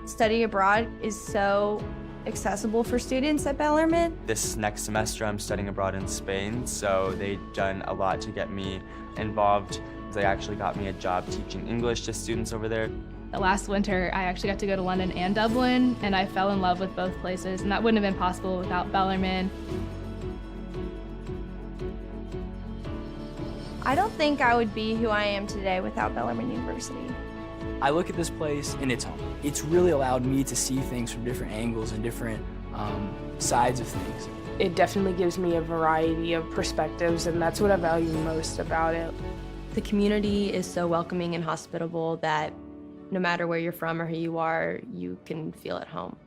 Study abroad is so accessible for students at Bellarmine. This next semester I'm studying abroad in Spain, so they've done a lot to get me involved. They actually got me a job teaching English to students over there. Last winter, I actually got to go to London and Dublin, and I fell in love with both places, and that wouldn't have been possible without Bellarmine. I don't think I would be who I am today without Bellarmine University. I look at this place and it's home. It's really allowed me to see things from different angles and different sides of things. It definitely gives me a variety of perspectives, and that's what I value most about it. The community is so welcoming and hospitable that no matter where you're from or who you are, you can feel at home.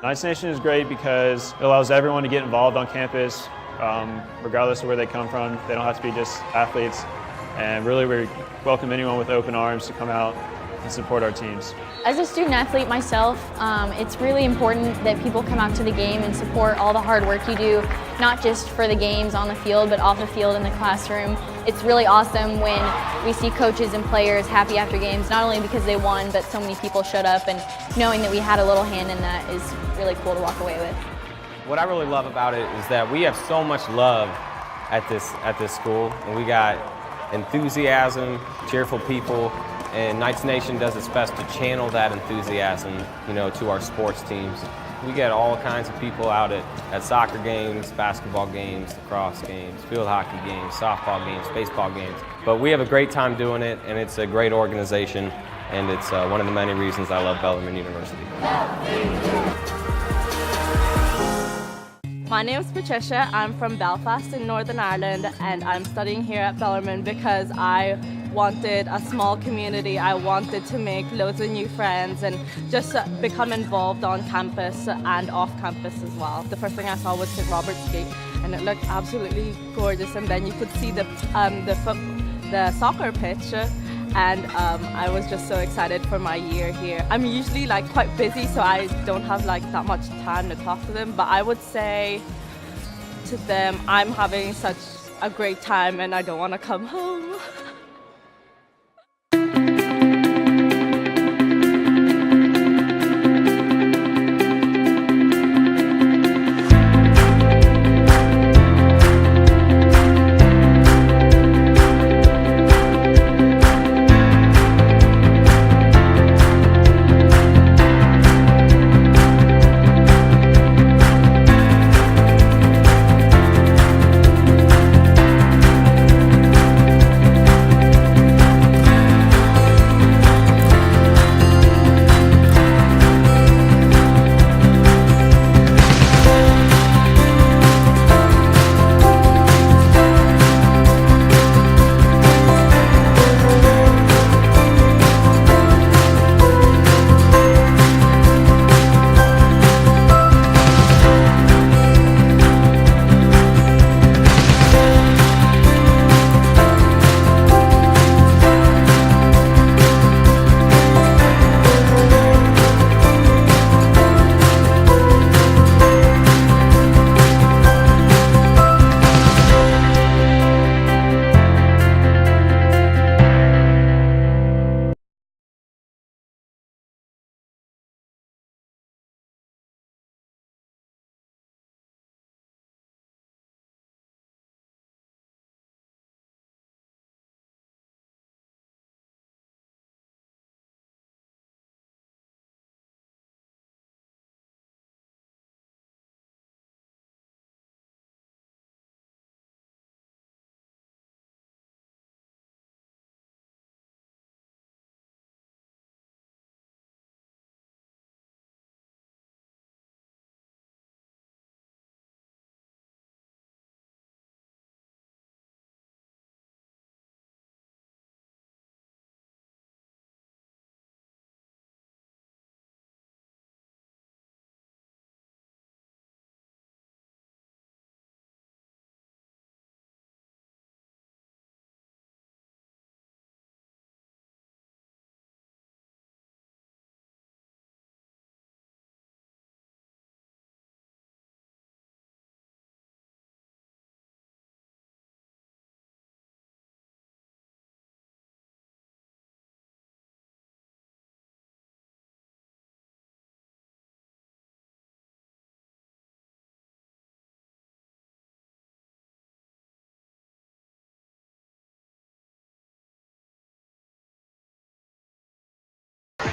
Knights Nation is great because it allows everyone to get involved on campus, regardless of where they come from. They don't have to be just athletes. And really, we welcome anyone with open arms to come out and support our teams. As a student athlete myself, it's really important that people come out to the game and support all the hard work you do, not just for the games on the field, but off the field in the classroom. It's really awesome when we see coaches and players happy after games, not only because they won, but so many people showed up, and knowing that we had a little hand in that is really cool to walk away with. What I really love about it is that we have so much love at this school, and we got enthusiasm, cheerful people, and Knights Nation does its best to channel that enthusiasm, to our sports teams. We get all kinds of people out at soccer games, basketball games, lacrosse games, field hockey games, softball games, baseball games. But we have a great time doing it, and it's a great organization, and it's one of the many reasons I love Bellarmine University. My name is Patricia. I'm from Belfast in Northern Ireland, and I'm studying here at Bellarmine because I wanted a small community. I wanted to make loads of new friends and just become involved on campus and off campus as well. The first thing I saw was St. Robert's Gate, and it looked absolutely gorgeous. And then you could see the soccer pitch, and I was just so excited for my year here. I'm usually quite busy, so I don't have that much time to talk to them, but I would say to them, I'm having such a great time and I don't want to come home.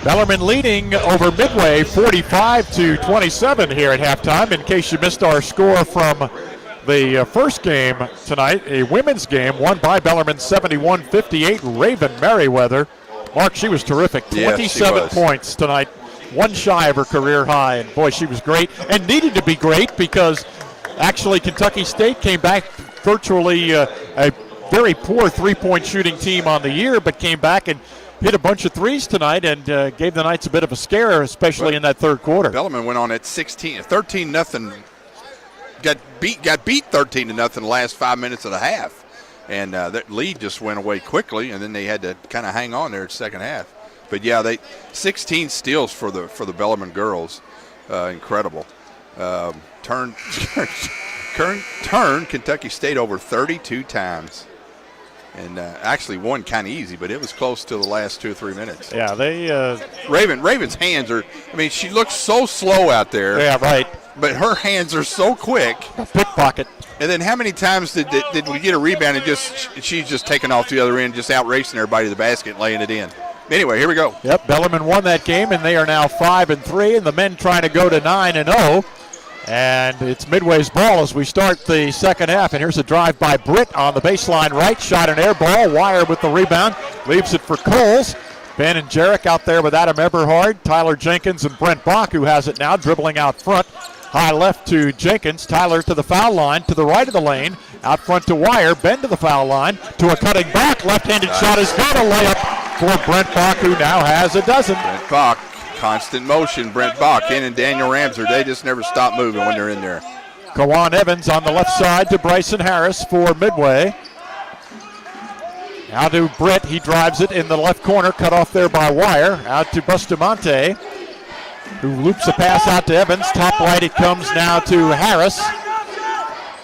Bellarmine leading over Midway 45-27 here at halftime. In case you missed our score from the first game tonight, a women's game won by Bellarmine 71-58. Raven Merriweather. Mark, she was terrific. 27 points tonight, one shy of her career high. And boy, she was great and needed to be great because actually Kentucky State came back virtually a very poor three-point shooting team on the year, but came back and hit a bunch of threes tonight and gave the Knights a bit of a scare, especially in that third quarter. Bellarmine went on at 13-0. Got beat 13-0 the last 5 minutes of the half. And that lead just went away quickly, and then they had to kind of hang on there at second half. But yeah, 16 steals for the Bellarmine girls, incredible. Turn Kentucky State over 32 times. And actually won kind of easy, but it was close to the last 2 or 3 minutes. Yeah, they Raven's hands are. I mean, she looks so slow out there. Yeah, right. But her hands are so quick. Pickpocket. And then how many times did we get a rebound and she's just taking off the other end, just out racing everybody to the basket and laying it in. Anyway, here we go. Yep, Bellarmine won that game, and they are now 5-3, and the men trying to go to 9-0. And it's Midway's ball as we start the second half. And here's a drive by Britt on the baseline right. Shot an air ball. Wire with the rebound. Leaves it for Coles. Ben and Jarek out there with Adam Eberhard. Tyler Jenkins and Brent Bach, who has it now, dribbling out front. High left to Jenkins. Tyler to the foul line. To the right of the lane. Out front to Wire. Ben to the foul line. To a cutting Bach. Left-handed shot is good. A layup for Brent Bach, who now has a dozen. Brent Bach. Constant motion. Brent Bach in and Daniel Ramser. They just never stop moving when they're in there. Kawan Evans on the left side to Bryson Harris for Midway. Now to Britt. He drives it in the left corner. Cut off there by Wire. Out to Bustamante, who loops a pass out to Evans. Top right it comes now to Harris.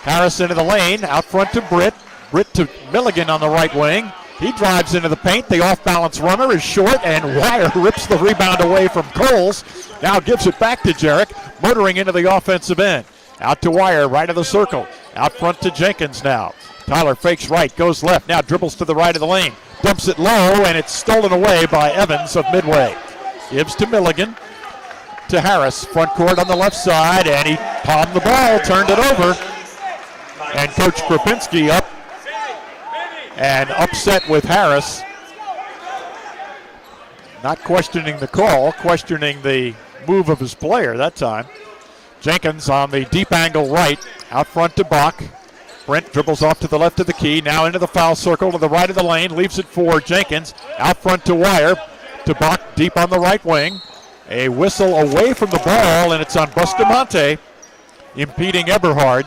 Harris into the lane. Out front to Britt. Britt to Milligan on the right wing. He drives into the paint. The off-balance runner is short, and Wire rips the rebound away from Coles. Now gives it back to Jarek, motoring into the offensive end. Out to Wire, right of the circle. Out front to Jenkins now. Tyler fakes right, goes left, now dribbles to the right of the lane. Dumps it low, and it's stolen away by Evans of Midway. Gives to Milligan. To Harris, front court on the left side, and he palmed the ball, turned it over. And Coach Krapinski up and upset with Harris. Not questioning the call, questioning the move of his player that time. Jenkins on the deep angle right, out front to Bach. Brent dribbles off to the left of the key, now into the foul circle to the right of the lane, leaves it for Jenkins. Out front to Wire, to Bach deep on the right wing. A whistle away from the ball, and it's on Bustamante, impeding Eberhard.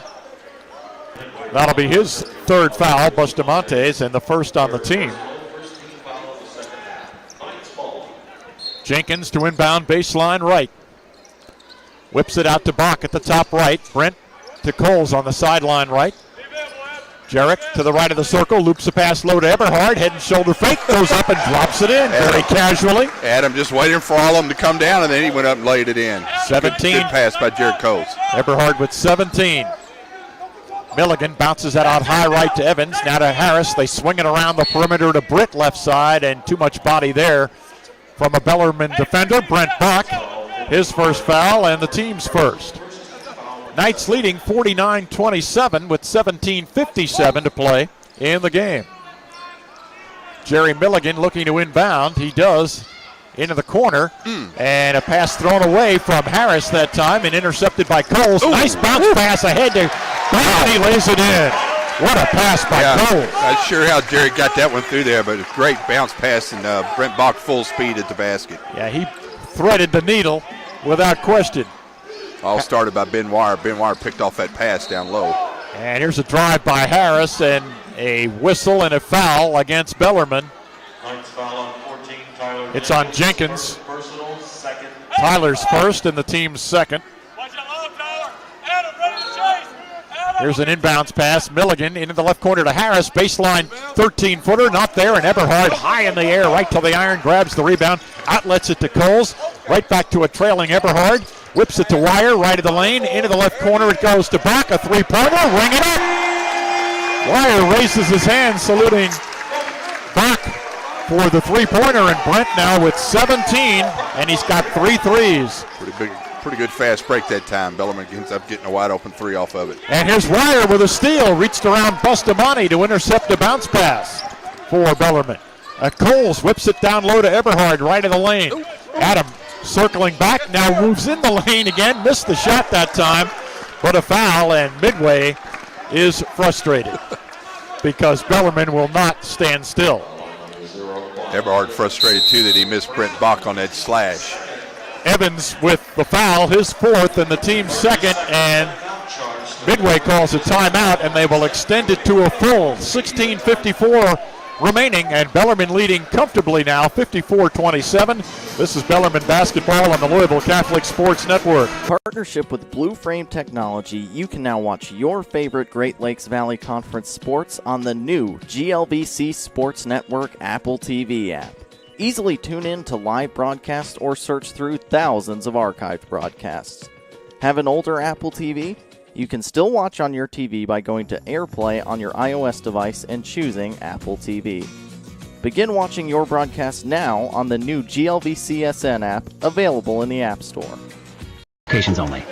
That'll be his third foul, Bustamante's, and the first on the team. Jenkins to inbound baseline right. Whips it out to Bach at the top right. Brent to Coles on the sideline right. Jarek to the right of the circle, loops a pass low to Eberhard, head and shoulder fake, goes up and drops it in very casually. Adam just waiting for all of them to come down, and then he went up and laid it in. 17. Good pass by Jared Coles. Eberhard with 17. Milligan bounces that out high right to Evans. Now to Harris. They swing it around the perimeter to Britt left side, and too much body there from a Bellarmine defender. Brent Bach, his first foul, and the team's first. Knights leading 49-27 with 17:57 to play in the game. Jerry Milligan looking to inbound. He does. Into the corner, and a pass thrown away from Harris that time and intercepted by Coles. Ooh. Nice bounce pass ahead to Brown. He lays it in. What a pass by Coles. Not sure how Jerry got that one through there, but a great bounce pass, and Brent Bach full speed at the basket. Yeah, he threaded the needle without question. All started by Ben Wire. Ben Wire picked off that pass down low. And here's a drive by Harris and a whistle and a foul against Bellarmine. It's on Jenkins. Tyler's first and the team's second. Here's an inbounds pass. Milligan into the left corner to Harris. Baseline 13-footer, not there. And Eberhard high in the air right till the iron, grabs the rebound. Outlets it to Coles. Right back to a trailing Eberhard. Whips it to Wire, right of the lane. Into the left corner it goes to Bach. A three-pointer, ring it up. Wire raises his hand, saluting Bach for the three-pointer, and Brent now with 17, and he's got 3 threes. Pretty good fast break that time. Bellarmine ends up getting a wide-open three off of it. And here's Wire with a steal, reached around Bustamante to intercept a bounce pass for Bellarmine. Coles whips it down low to Eberhard, right of the lane. Adam circling back, now moves in the lane again, missed the shot that time, but a foul, and Midway is frustrated because Bellarmine will not stand still. Eberhard frustrated, too, that he missed Brent Bach on that slash. Evans with the foul, his fourth and the team's second, and Midway calls a timeout, and they will extend it to a full 16:54 remaining, and Bellarmine leading comfortably now, 54-27. This is Bellarmine basketball on the Louisville Catholic Sports Network. Partnership with Blue Frame Technology, you can now watch your favorite Great Lakes Valley Conference sports on the new GLVC Sports Network Apple TV app. Easily tune in to live broadcasts or search through thousands of archived broadcasts. Have an older Apple TV? You can still watch on your TV by going to AirPlay on your iOS device and choosing Apple TV. Begin watching your broadcast now on the new GLVCSN app, available in the App Store. Locations only.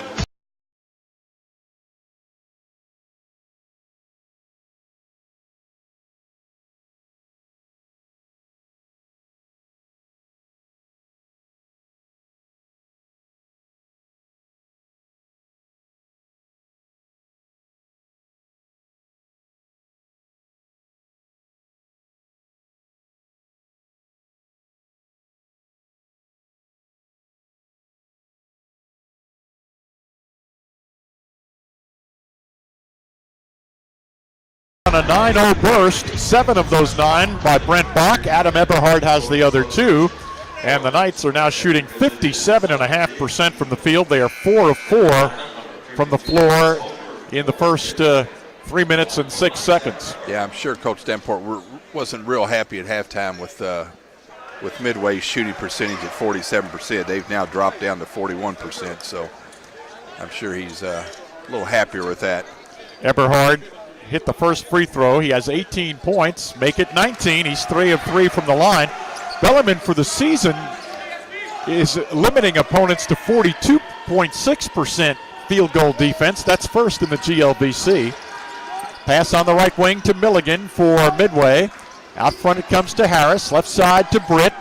On a 9-0 burst, 7 of those 9 by Brent Bach. Adam Eberhard has the other 2. And the Knights are now shooting 57.5% from the field. They are 4 of 4 from the floor in the first 3 minutes and 6 seconds. Yeah, I'm sure Coach Damport wasn't real happy at halftime with Midway's shooting percentage at 47%. They've now dropped down to 41%, so I'm sure he's a little happier with that. Eberhard hit the first free throw. He has 18 points, make it 19. He's 3 of 3 from the line. Bellarmine for the season is limiting opponents to 42.6% field goal defense. That's first in the GLVC. Pass on the right wing to Milligan for Midway. Out front it comes to Harris. Left side to Britt.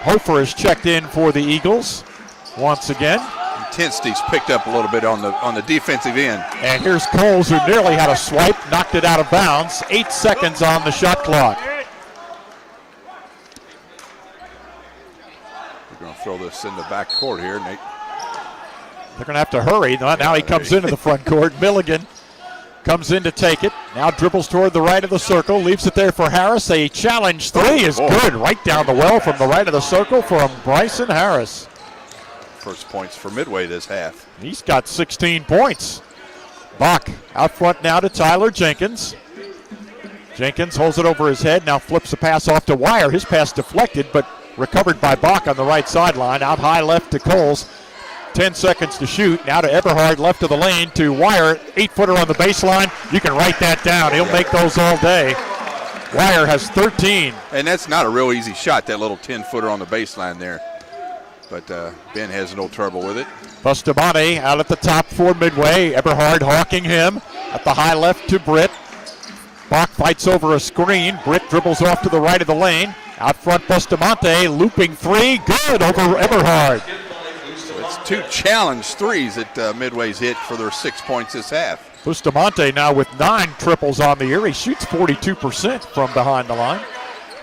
Hofer is checked in for the Eagles once again. Intensity's picked up a little bit on the defensive end. And here's Coles, who nearly had a swipe, knocked it out of bounds. 8 seconds on the shot clock. We're going to throw this in the back court here, Nate. They're going to have to hurry. Now he comes into the front court. Milligan comes in to take it. Now dribbles toward the right of the circle. Leaves it there for Harris. A challenge 3 is good. Right down the well from the right of the circle from Bryson Harris. First points for Midway this half. He's got 16 points. Bach out front now to Tyler Jenkins. Jenkins holds it over his head. Now flips the pass off to Wire. His pass deflected, but recovered by Bach on the right sideline. Out high left to Coles. 10 seconds to shoot. Now to Eberhard, left of the lane to Wire. 8-footer on the baseline. You can write that down. He'll make those all day. Wire has 13. And that's not a real easy shot, that little 10-footer on the baseline there. But Ben has no trouble with it. Bustamante out at the top for Midway. Eberhard hawking him at the high left to Britt. Bach fights over a screen. Britt dribbles off to the right of the lane. Out front, Bustamante looping 3. Good over Eberhard. So it's 2 challenge threes that Midway's hit for their 6 points this half. Bustamante now with 9 triples on the year. He shoots 42% from behind the line.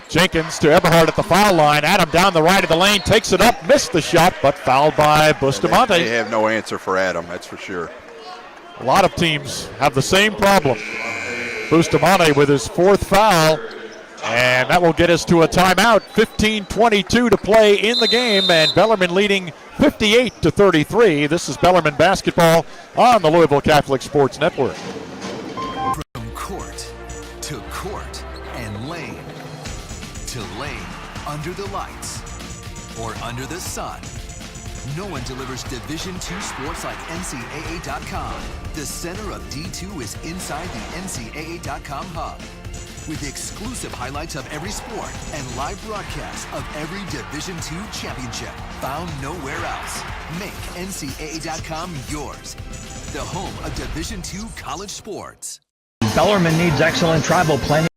Jenkins to Eberhard at the foul line. Adam down the right of the lane, takes it up, missed the shot, but fouled by Bustamante. They have no answer for Adam, that's for sure. A lot of teams have the same problem. Bustamante with his 4th foul, and that will get us to a timeout. 15:22 to play in the game, and Bellarmine leading 58-33. This is Bellarmine basketball on the Louisville Catholic Sports Network. From court to court and lane to lane, under the lights or under the sun. No one delivers Division II sports like NCAA.com. The center of D2 is inside the NCAA.com hub, with exclusive highlights of every sport and live broadcasts of every Division II championship found nowhere else. Make NCAA.com yours, the home of Division II college sports. Bellarmine needs excellent travel planning.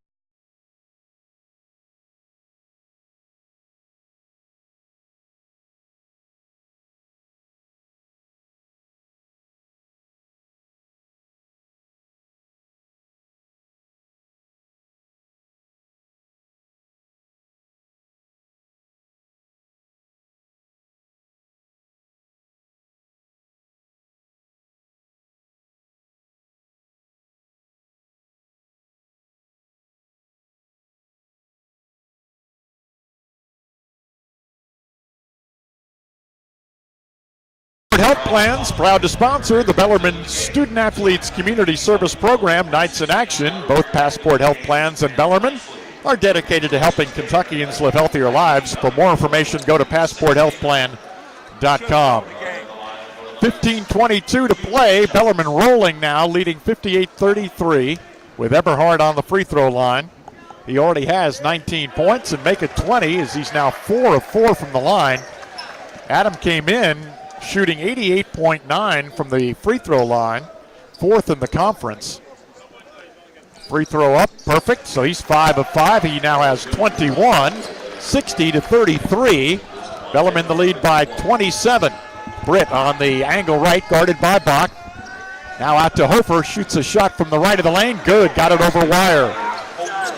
Passport Health Plans, proud to sponsor the Bellarmine Student Athletes Community Service Program, Nights in Action. Both Passport Health Plans and Bellarmine are dedicated to helping Kentuckians live healthier lives. For more information, go to passporthealthplan.com. 15:22 to play. Bellarmine rolling now, leading 58-33 with Eberhard on the free throw line. He already has 19 points and make it 20 as he's now 4 of 4 from the line. Adam came in shooting 88.9 from the free throw line, 4th in the conference. Free throw up, perfect, so he's 5 of 5. He now has 21, 60-33. Bellarmine the lead by 27. Britt on the angle right, guarded by Bach. Now out to Hofer, shoots a shot from the right of the lane. Good, got it over wire.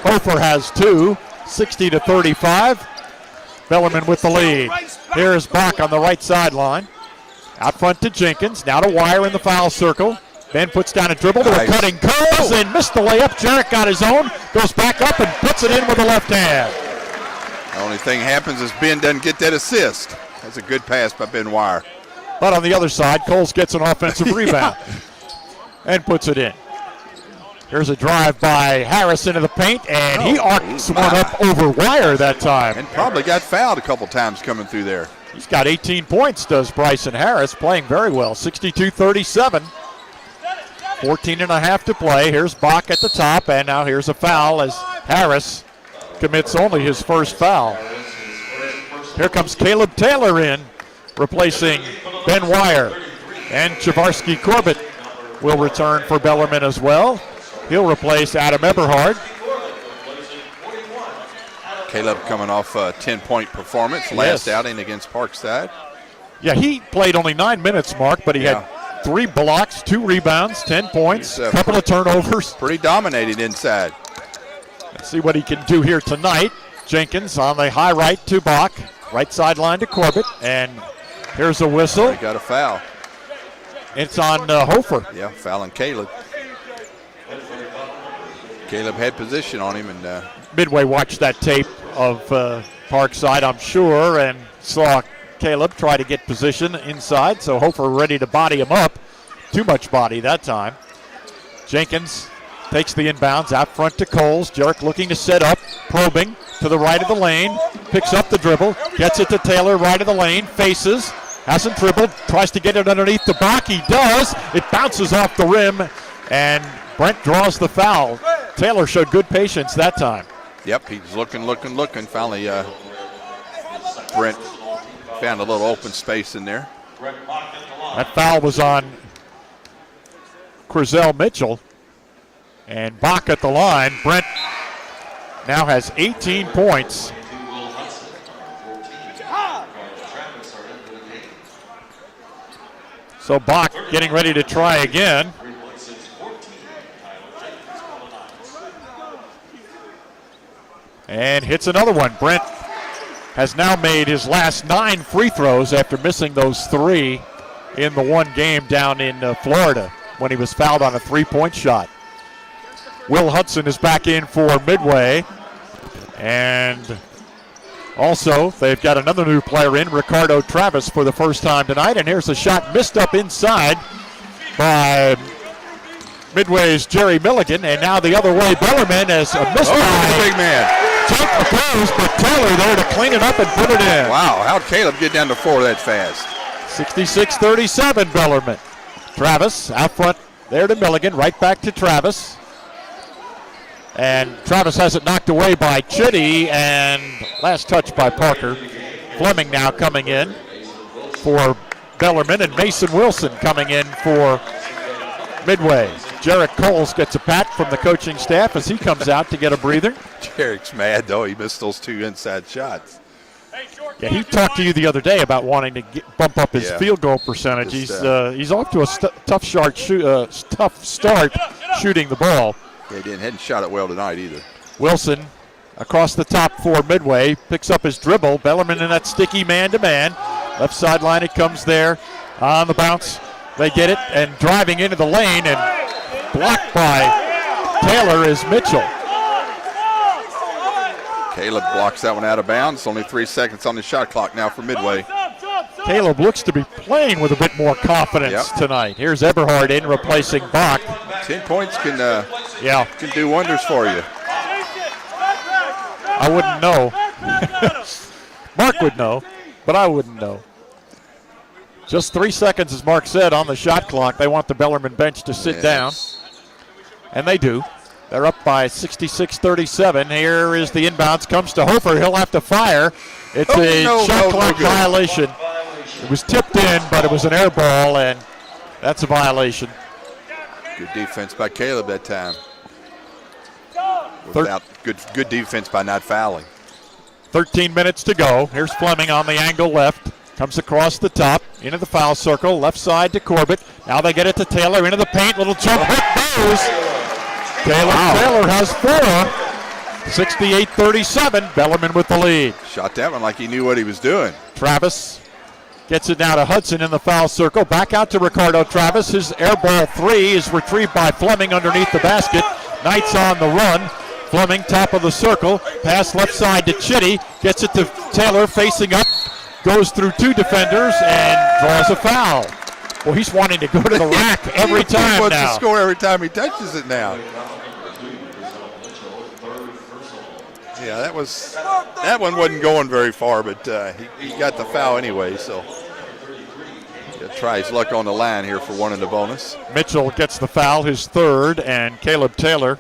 Hofer has 2, 60-35. Bellarmine with the lead. Here's Bach on the right sideline. Out front to Jenkins, now to Wire in the foul circle. Ben puts down a dribble to a cutting curls and missed the layup. Jarrett got his own, goes back up and puts it in with the left hand. The only thing happens is Ben doesn't get that assist. That's a good pass by Ben Wire. But on the other side, Coles gets an offensive rebound and puts it in. Here's a drive by Harris into the paint, and he arcs one up over Wire that time. And probably got fouled a couple times coming through there. He's got 18 points, does Bryson Harris, playing very well, 62-37. 14 and a half to play. Here's Bach at the top, and now here's a foul as Harris commits only his first foul. Here comes Caleb Taylor in, replacing Ben Wire. And Chavarsky Corbett will return for Bellarmine as well. He'll replace Adam Eberhard. Caleb coming off a 10-point performance last outing against Parkside. Yeah, he played only 9 minutes, Mark, but he had 3 blocks, 2 rebounds, 10 points, a couple of turnovers. Pretty dominated inside. Let's see what he can do here tonight. Jenkins on the high right to Bach, right sideline to Corbett, and here's a whistle. He got a foul. It's on Hofer. Yeah, fouling Caleb. Caleb had position on him, and Midway watched that tape of Parkside, I'm sure, and saw Caleb try to get position inside, so Hofer ready to body him up. Too much body that time. Jenkins takes the inbounds out front to Coles. Jarek looking to set up, probing to the right of the lane, picks up the dribble, gets it to Taylor, right of the lane, faces, hasn't dribbled, tries to get it underneath the block. He does. It bounces off the rim, and Brent draws the foul. Taylor showed good patience that time. Yep, he's looking. Finally, Brent found a little open space in there. That foul was on Crizel Mitchell. And Bach at the line. Brent now has 18 points. So Bach getting ready to try again. And hits another one. Brent has now made his last 9 free throws after missing those 3 in the one game down in Florida when he was fouled on a 3-point shot. Will Hudson is back in for Midway. And also, they've got another new player in, Ricardo Travis, for the first time tonight. And here's a shot missed up inside by Midway's Jerry Milligan. And now the other way, Bellarmine has a missed by big man. Jake McClure, but Taylor there to clean it up and put it in. Wow, how'd Caleb get down the floor that fast? 66-37 Bellarmine. Travis out front there to Milligan, right back to Travis. And Travis has it knocked away by Chitty, and last touch by Parker. Fleming now coming in for Bellarmine, and Mason Wilson coming in for Midway. Jarek Coles gets a pat from the coaching staff as he comes out to get a breather. Jarek's mad, though. He missed those 2 inside shots. Yeah, he talked to you the other day about wanting to bump up his field goal percentage. He's off to a tough start shooting the ball. Yeah, he hadn't shot it well tonight either. Wilson across the top for Midway, picks up his dribble. Bellarmine in that sticky man-to-man. Left sideline it comes there. On the bounce, they get it, and driving into the lane, and blocked by Taylor is Mitchell. Caleb blocks that one out of bounds. Only 3 seconds on the shot clock now for Midway. Caleb looks to be playing with a bit more confidence tonight. Here's Eberhard in replacing Bach. 10 points can do wonders for you. I wouldn't know. Mark would know, but I wouldn't know. Just 3 seconds, as Mark said, on the shot clock. They want the Bellarmine bench to sit down, and they do. They're up by 66-37. Here is the inbounds. Comes to Hofer. He'll have to fire. It's a shot clock violation. It was tipped in, but it was an air ball, and that's a violation. Good defense by Caleb that time. Without good defense by not fouling. 13 minutes to go. Here's Fleming on the angle left. Comes across the top, into the foul circle, left side to Corbett. Now they get it to Taylor, into the paint, little jump hook goes. Taylor has 4. 68-37, Bellarmine with the lead. Shot that one like he knew what he was doing. Travis gets it now to Hudson in the foul circle. Back out to Ricardo Travis. His air ball 3 is retrieved by Fleming underneath the basket. Knight's on the run. Fleming, top of the circle. Pass left side to Chitty. Gets it to Taylor facing up. Goes through 2 defenders and draws a foul. Well, he's wanting to go to the rack every time he wants now. to score every time he touches it now. Yeah, that one wasn't going very far, but he got the foul anyway, so he'll try his luck on the line here for one in the bonus. Mitchell gets the foul, his 3rd, and Caleb Taylor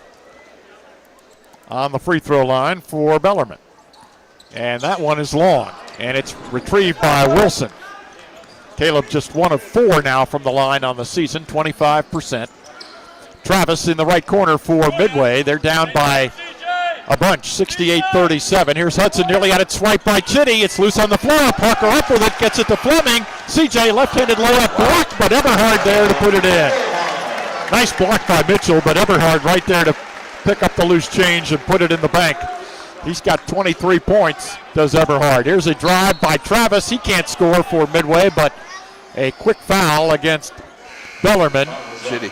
on the free throw line for Bellarmine. And that one is long, and it's retrieved by Wilson. Caleb just 1 of 4 now from the line on the season, 25%. Travis in the right corner for Midway. They're down by a bunch, 68-37. Here's Hudson, nearly had it swiped by Chitty. It's loose on the floor. Parker up with it, gets it to Fleming. CJ left-handed layup blocked, but Eberhard there to put it in. Nice block by Mitchell, but Eberhard right there to pick up the loose change and put it in the bank. He's got 23 points, does Eberhard. Here's a drive by Travis. He can't score for Midway, but a quick foul against Bellarmine. Chitty.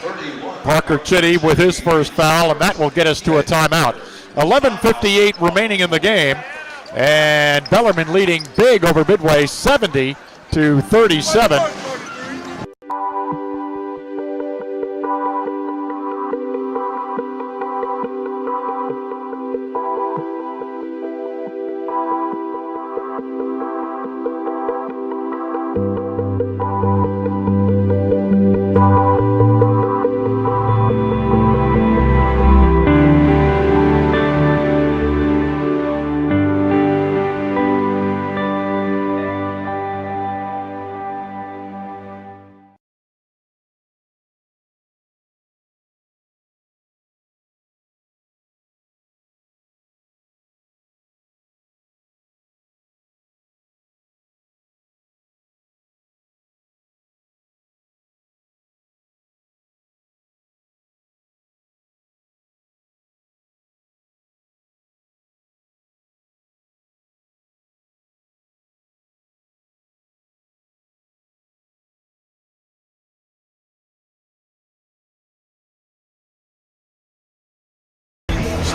Parker Chitty with his first foul, and that will get us to a timeout. 11:58 remaining in the game, and Bellarmine leading big over Midway, 70-37.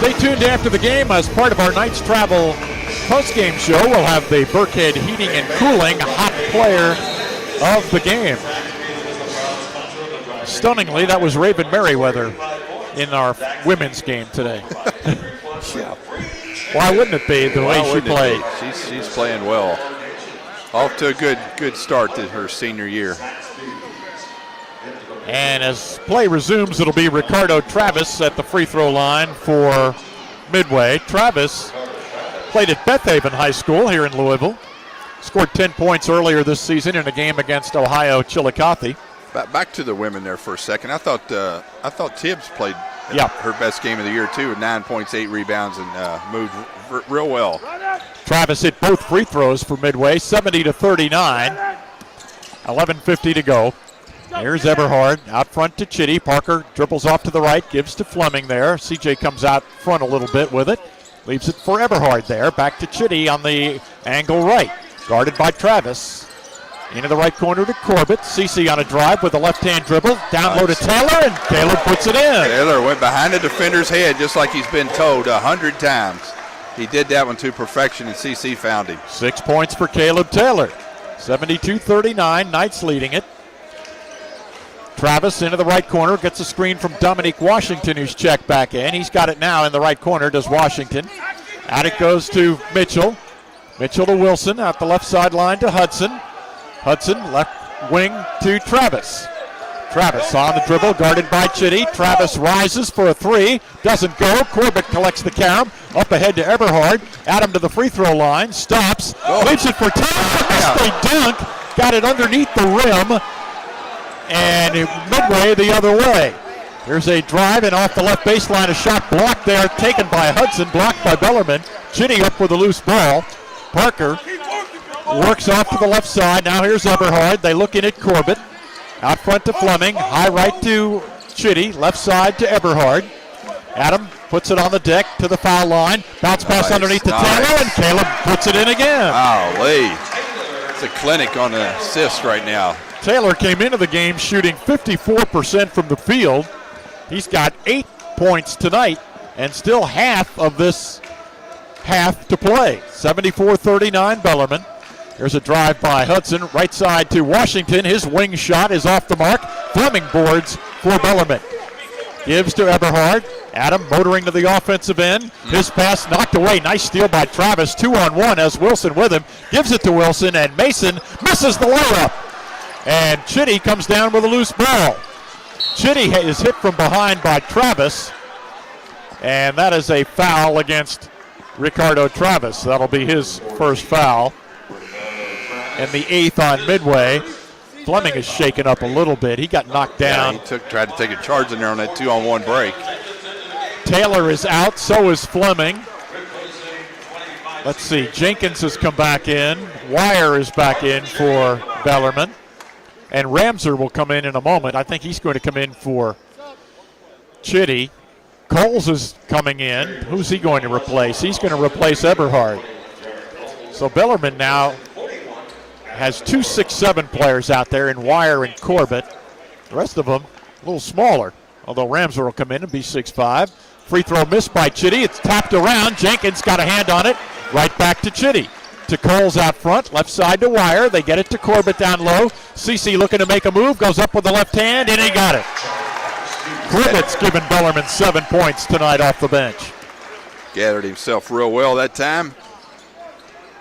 Stay tuned after the game. As part of our Knights Travel post-game show, we'll have the Burkhead Heating and Cooling hot player of the game. Stunningly, that was Raven Merriweather in our women's game today. Yeah. Why wouldn't it be the way she played? She's playing well. Off to a good start to her senior year. And as play resumes, it'll be Ricardo Travis at the free throw line for Midway. Travis played at Beth Haven High School here in Louisville. Scored 10 points earlier this season in a game against Ohio Chillicothe. Back to the women there for a second. I thought Tibbs played her best game of the year too, with 9 points, 8 rebounds, and moved real well. Travis hit both free throws for Midway, 70-39. 11:50 to go. Here's Eberhard out front to Chitty. Parker dribbles off to the right, gives to Fleming there. CJ comes out front a little bit with it. Leaves it for Eberhard there. Back to Chitty on the angle right. Guarded by Travis. Into the right corner to Corbett. Cece on a drive with a left-hand dribble. Down low to Taylor, and Taylor puts it in. Taylor went behind the defender's head just like he's been told 100 times. He did that one to perfection, and CC found him. 6 points for Caleb Taylor. 72-39, Knights leading it. Travis into the right corner, gets a screen from Dominique Washington, who's checked back in. He's got it now in the right corner, does Washington. Out it goes to Mitchell. Mitchell to Wilson, out the left sideline to Hudson. Hudson, left wing to Travis. Travis on the dribble, guarded by Chitty. Travis rises for a three, doesn't go. Corbett collects the carom, up ahead to Eberhard. Adam to the free throw line, stops, leaves it for Taylor. Missed a dunk, got it underneath the rim, and Midway the other way. There's a drive, and off the left baseline, a shot blocked there, taken by Hudson, blocked by Bellarmine. Chitty up with a loose ball. Parker works off to the left side. Now here's Eberhard. They look in at Corbett. Out front to Fleming, high right to Chitty, left side to Eberhard. Adam puts it on the deck to the foul line. Bounce pass underneath to Taylor, and Caleb puts it in again. Golly. It's a clinic on the assist right now. Taylor came into the game shooting 54% from the field. He's got 8 points tonight, and still half of this half to play. 74-39 Bellarmine. There's a drive by Hudson, right side to Washington. His wing shot is off the mark. Fleming boards for Bellarmine. Gives to Eberhard. Adam motoring to the offensive end. His pass knocked away. Nice steal by Travis. 2-on-1 as Wilson with him. Gives it to Wilson, and Mason misses the layup. And Chitty comes down with a loose ball. Chitty is hit from behind by Travis, and that is a foul against Ricardo Travis. That'll be his first foul. And the 8th on Midway. Fleming is shaken up a little bit. He got knocked down. Yeah, he tried to take a charge in there on that 2-on-1 break. Taylor is out, so is Fleming. Let's see, Jenkins has come back in. Wire is back in for Bellarmine. And Ramser will come in a moment. I think he's going to come in for Chitty. Coles is coming in. Who's he going to replace? He's going to replace Eberhard. So Bellarmine now has 2 6'7" players out there in Wire and Corbett. The rest of them a little smaller, although Ramser will come in and be 6'5". Free throw missed by Chitty. It's tapped around. Jenkins got a hand on it. Right back to Chitty. To Coles out front, left side to Wire. They get it to Corbett down low. Cece looking to make a move, goes up with the left hand, and he got it. Corbett's given Bellarmine 7 points tonight off the bench. Gathered himself real well that time.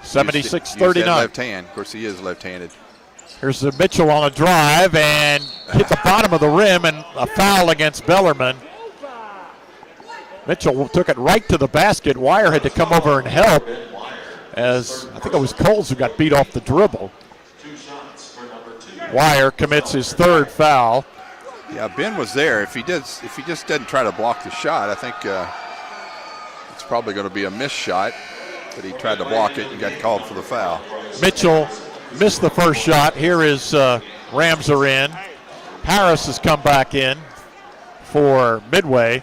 76-39. Left hand. Of course, he is left-handed. Here's Mitchell on a drive and hit the bottom of the rim, and a foul against Bellarmine. Mitchell took it right to the basket. Wire had to come over and help, as I think it was Coles who got beat off the dribble. Wire commits his 3rd foul. Yeah, Ben was there. If he just doesn't try to block the shot, I think it's probably going to be a missed shot. But he tried to block it and got called for the foul. Mitchell missed the first shot. Here is Ramser in. Harris has come back in for Midway.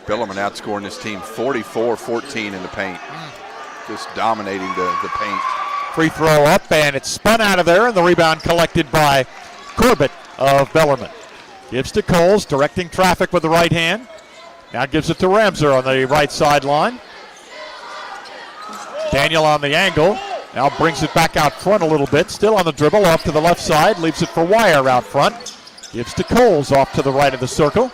Bellarmine outscoring this team 44-14 in the paint. Just dominating the paint. Free throw up, and it's spun out of there, and the rebound collected by Corbett of Bellarmine. Gives to Coles, directing traffic with the right hand. Now gives it to Ramser on the right sideline. Daniel on the angle. Now brings it back out front a little bit. Still on the dribble, off to the left side. Leaves it for Wire out front. Gives to Coles off to the right of the circle.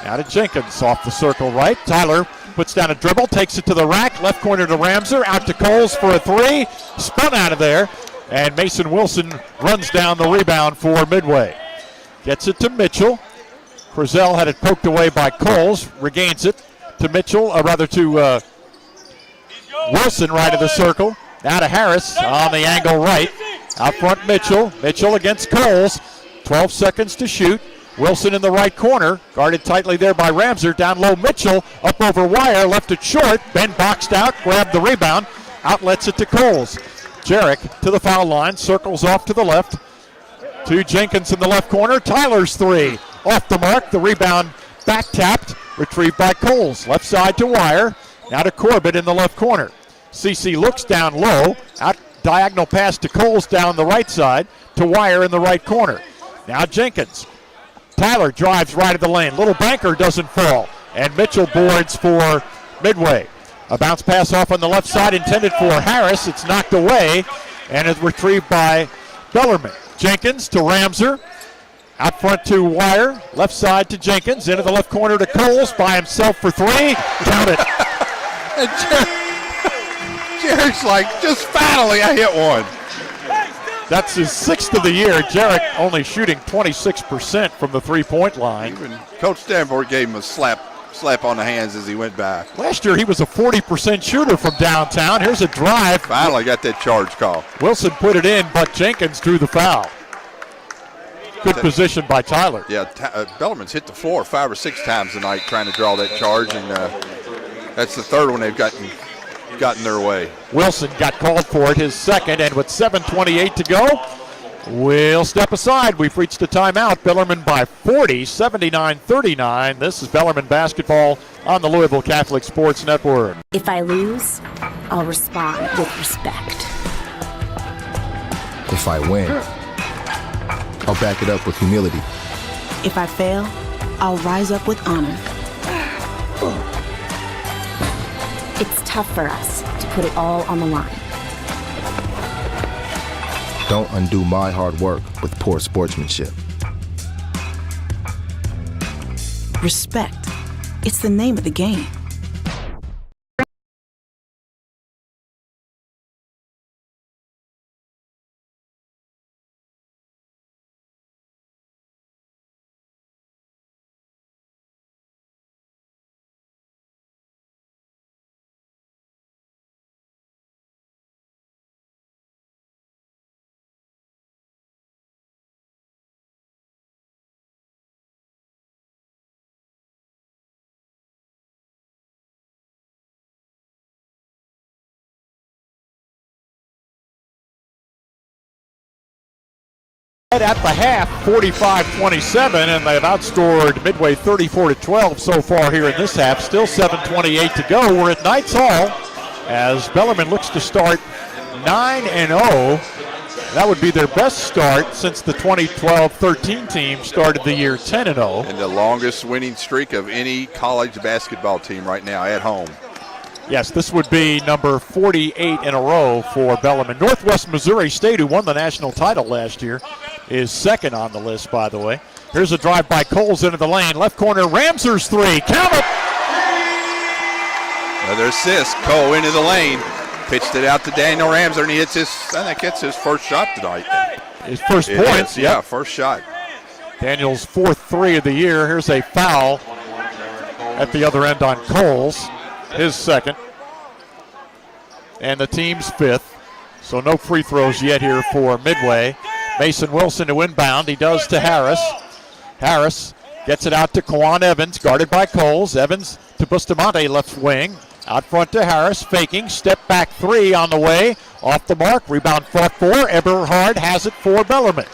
Now to Jenkins off the circle right. Tyler puts down a dribble, takes it to the rack. Left corner to Ramser. Out to Coles for a three. Spun out of there. And Mason Wilson runs down the rebound for Midway. Gets it to Mitchell. Frizzell had it poked away by Coles. Regains it to Mitchell, or rather to Wilson, right of the circle. Now to Harris on the angle right. Out front Mitchell. Mitchell against Coles. 12 seconds to shoot. Wilson in the right corner. Guarded tightly there by Ramser. Down low Mitchell. Up over Wire. Left it short. Ben boxed out. Grabbed the rebound. Outlets it to Coles. Jarek to the foul line. Circles off to the left. To Jenkins in the left corner. Tyler's three. Off the mark. The rebound back tapped. Retrieved by Coles. Left side to Wire. Now to Corbett in the left corner. CC looks down low. Out diagonal pass to Coles down the right side. To Wire in the right corner. Now Jenkins. Tyler drives right of the lane. Little banker doesn't fall. And Mitchell boards for Midway. A bounce pass off on the left side intended for Harris. It's knocked away. and is retrieved by Bellarmine. Jenkins to Ramser. Out front to Wire. Left side to Jenkins. Into the left corner to Coles. By himself for three. Count it. And Jarek's like, just finally I hit one. That's his 6th of the year. Jarek only shooting 26% from the three-point line. Even Coach Danforth gave him a slap on the hands as he went by. Last year he was a 40% shooter from downtown. Here's a drive. Finally got that charge call. Wilson put it in, but Jenkins drew the foul. Good position by Tyler. Yeah, Bellarmine's hit the floor 5 or 6 times tonight trying to draw that charge, and that's the third one they've gotten their way. Wilson got called for it, his second, and with 7:28 to go, we'll step aside. We've reached a timeout. Bellarmine by 40, 79-39. This is Bellarmine basketball on the Louisville Catholic Sports Network. If I lose, I'll respond with respect. If I win, I'll back it up with humility. If I fail, I'll rise up with honor. It's tough for us to put it all on the line. Don't undo my hard work with poor sportsmanship. Respect. It's the name of the game. At the half, 45-27, and they've outscored Midway 34-12 so far here in this half. Still 7:28 to go. We're at Knights Hall as Bellarmine looks to start 9-0. That would be their best start since the 2012-13 team started the year 10-0. And the longest winning streak of any college basketball team right now at home. Yes, this would be number 48 in a row for Bellarmine. Northwest Missouri State, who won the national title last year, is second on the list, by the way. Here's a drive by Coles into the lane. Left corner, Ramser's three. Count it! Another assist. Cole into the lane. Pitched it out to Daniel Ramser, and he hits I think it's his first shot tonight. His first points, yeah. Yeah, first shot. Daniel's 4th three of the year. Here's a foul at the other end on Coles. His second. And the team's 5th. So no free throws yet here for Midway. Mason Wilson to inbound. He does to Harris. Harris gets it out to Kawan Evans, guarded by Coles. Evans to Bustamante, left wing. Out front to Harris, faking. Step back three on the way. Off the mark. Rebound fought for. Eberhard has it for Bellarmine.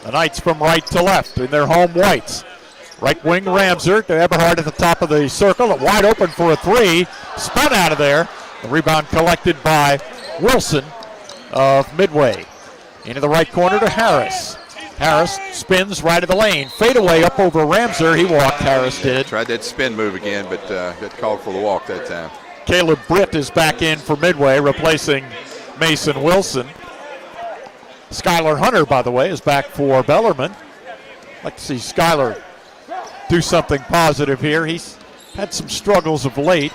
The Knights from right to left in their home whites. Right wing Ramser to Eberhard at the top of the circle. Wide open for a three. Spun out of there. The rebound collected by Wilson of Midway. Into the right corner to Harris. Harris spins right of the lane. Fadeaway up over Ramser. He walked, Harris did. Tried that spin move again, but got called for the walk that time. Caleb Britt is back in for Midway, replacing Mason Wilson. Skylar Hunter, by the way, is back for Bellarmine. I'd like to see Skylar do something positive here. He's had some struggles of late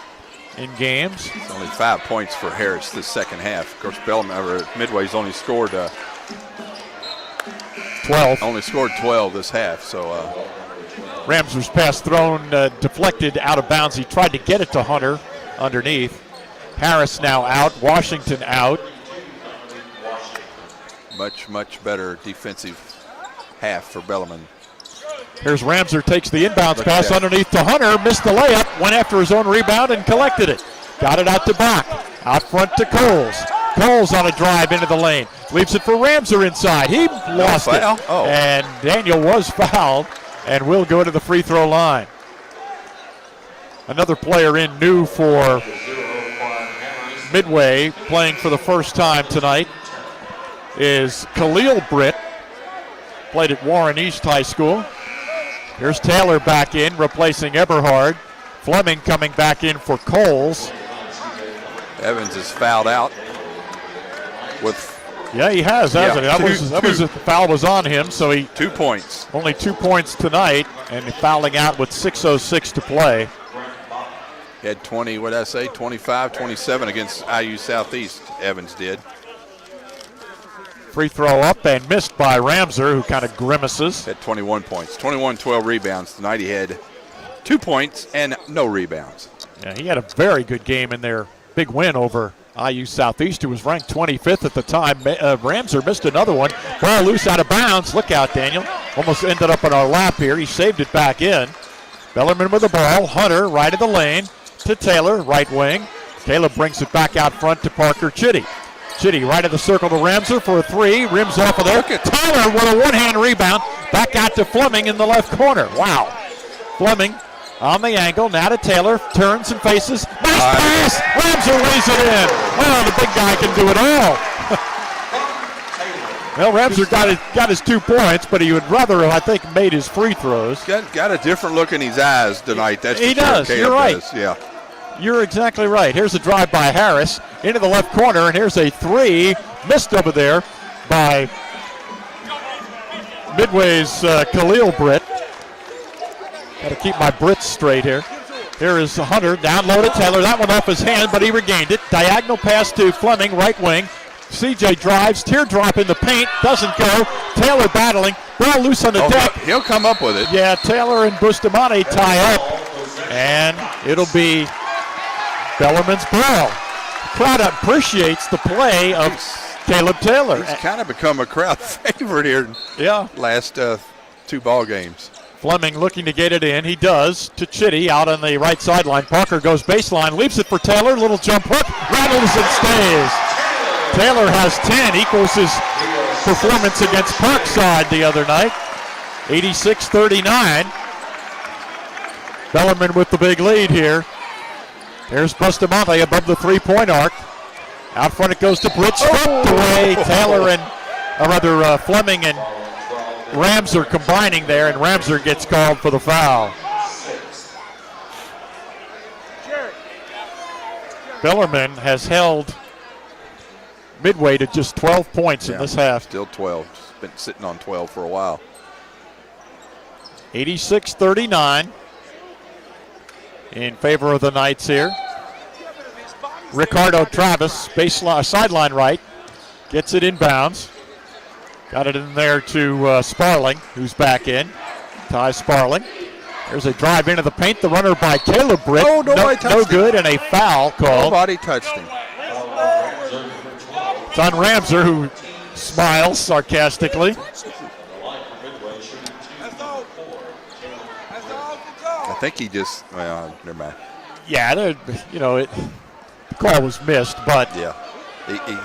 in games. It's only 5 points for Harris this second half. Of course, Midway's only scored 12. Only scored 12 this half. So Ramser's pass thrown, deflected out of bounds. He tried to get it to Hunter underneath. Harris now out. Washington out. Much better defensive half for Bellarmine. Here's Ramser, takes the inbounds pass underneath to Hunter, missed the layup, went after his own rebound and collected it. Got it out to Bach, out front to Coles. Coles on a drive into the lane, leaves it for Ramser inside. He lost it, and Daniel was fouled and will go to the free throw line. Another player in new for Midway, playing for the first time tonight, is Khalil Britt. Played at Warren East High School. Here's Taylor back in, replacing Eberhard. Fleming coming back in for Coles. Evans is fouled out with Yeah, he has, hasn't he? That was the foul was on him, so he 2 points. Only 2 points tonight, and fouling out with 6:06 to play. He had 25, 27 against IU Southeast, Evans did. Free throw up and missed by Ramser, who kind of grimaces. Had 21 points, 12 rebounds. Tonight he had 2 points and no rebounds. Yeah, he had a very good game in their big win over IU Southeast, who was ranked 25th at the time. Ramser missed another one. Ball loose out of bounds. Look out, Daniel. Almost ended up in our lap here. He saved it back in. Bellarmine with the ball. Hunter right of the lane to Taylor, right wing. Caleb brings it back out front to Parker Chitty. Chitty right of the circle to Ramser for a three. Rims off of there. Taylor with a one-hand rebound. Back out to Fleming in the left corner. Wow. Fleming on the angle. Now to Taylor. Turns and faces. Nice pass. Ramser lays it in. Oh, the big guy can do it all. Well, Ramser got his 2 points, but he would rather, I think, made his free throws. Got a different look in his eyes tonight. That's he does. Caleb You're right. does. Yeah. You're exactly right. Here's a drive by Harris into the left corner, and here's a three missed over there by Midway's Khalil Britt. Got to keep my Brits straight here. Here is Hunter, down low to Taylor. That one off his hand, but he regained it. Diagonal pass to Fleming, right wing. CJ drives, teardrop in the paint, doesn't go. Taylor battling, ball loose on the deck. He'll come up with it. Yeah, Taylor and Bustamante tie up, and it'll be Bellarmine's ball. The crowd appreciates the play of Caleb Taylor. He's kind of become a crowd favorite here. Yeah. Last 2 ball games. Fleming looking to get it in. He does to Chitty out on the right sideline. Parker goes baseline, leaves it for Taylor. Little jump hook, rattles and stays. Taylor has 10, equals his performance against Parkside the other night. 86-39. Bellarmine with the big lead here. There's Bustamante above the three-point arc. Out front it goes to Britt, stripped away. Taylor and, Fleming and Ramser combining there, and Ramser gets called for the foul. Bellarmine has held Midway to just 12 points in this half. Still 12. Been sitting on 12 for a while. 86-39 in favor of the Knights here. Ricardo Travis, baseline, sideline right, gets it inbounds. Got it in there to Sparling, who's back in. Ty Sparling. There's a drive into the paint. The runner by Caleb Britt. No good, and a foul called. Nobody touched him. It's on Ramser, who smiles sarcastically. I think he just, well, never mind. Yeah, the call was missed, but. Yeah,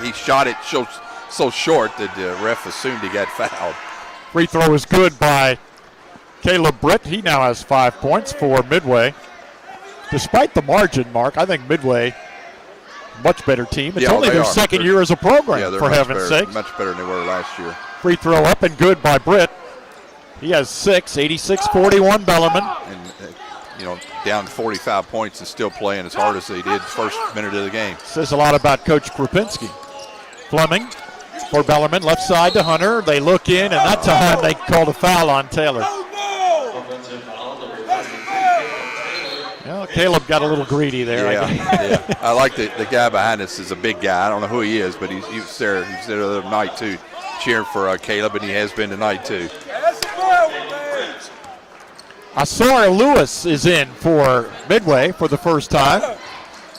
he shot it so short that the ref assumed he got fouled. Free throw is good by Caleb Britt. He now has 5 points for Midway. Despite the margin, Mark, I think Midway, much better team. It's only their second year as a program, for heaven's sake. Much better than they were last year. Free throw up and good by Britt. He has 6, 86-41 Bellarmine. And, down 45 points and still playing as hard as they did first minute of the game. Says a lot about Coach Krupinski. Fleming for Bellarmine, left side to Hunter. They look in, and that time they called a foul on Taylor. Well, Caleb got a little greedy there. Yeah. I like the guy behind us is a big guy. I don't know who he is, but he was there. He was there the other night, too, cheering for Caleb, and he has been tonight, too. Asar Lewis is in for Midway for the first time.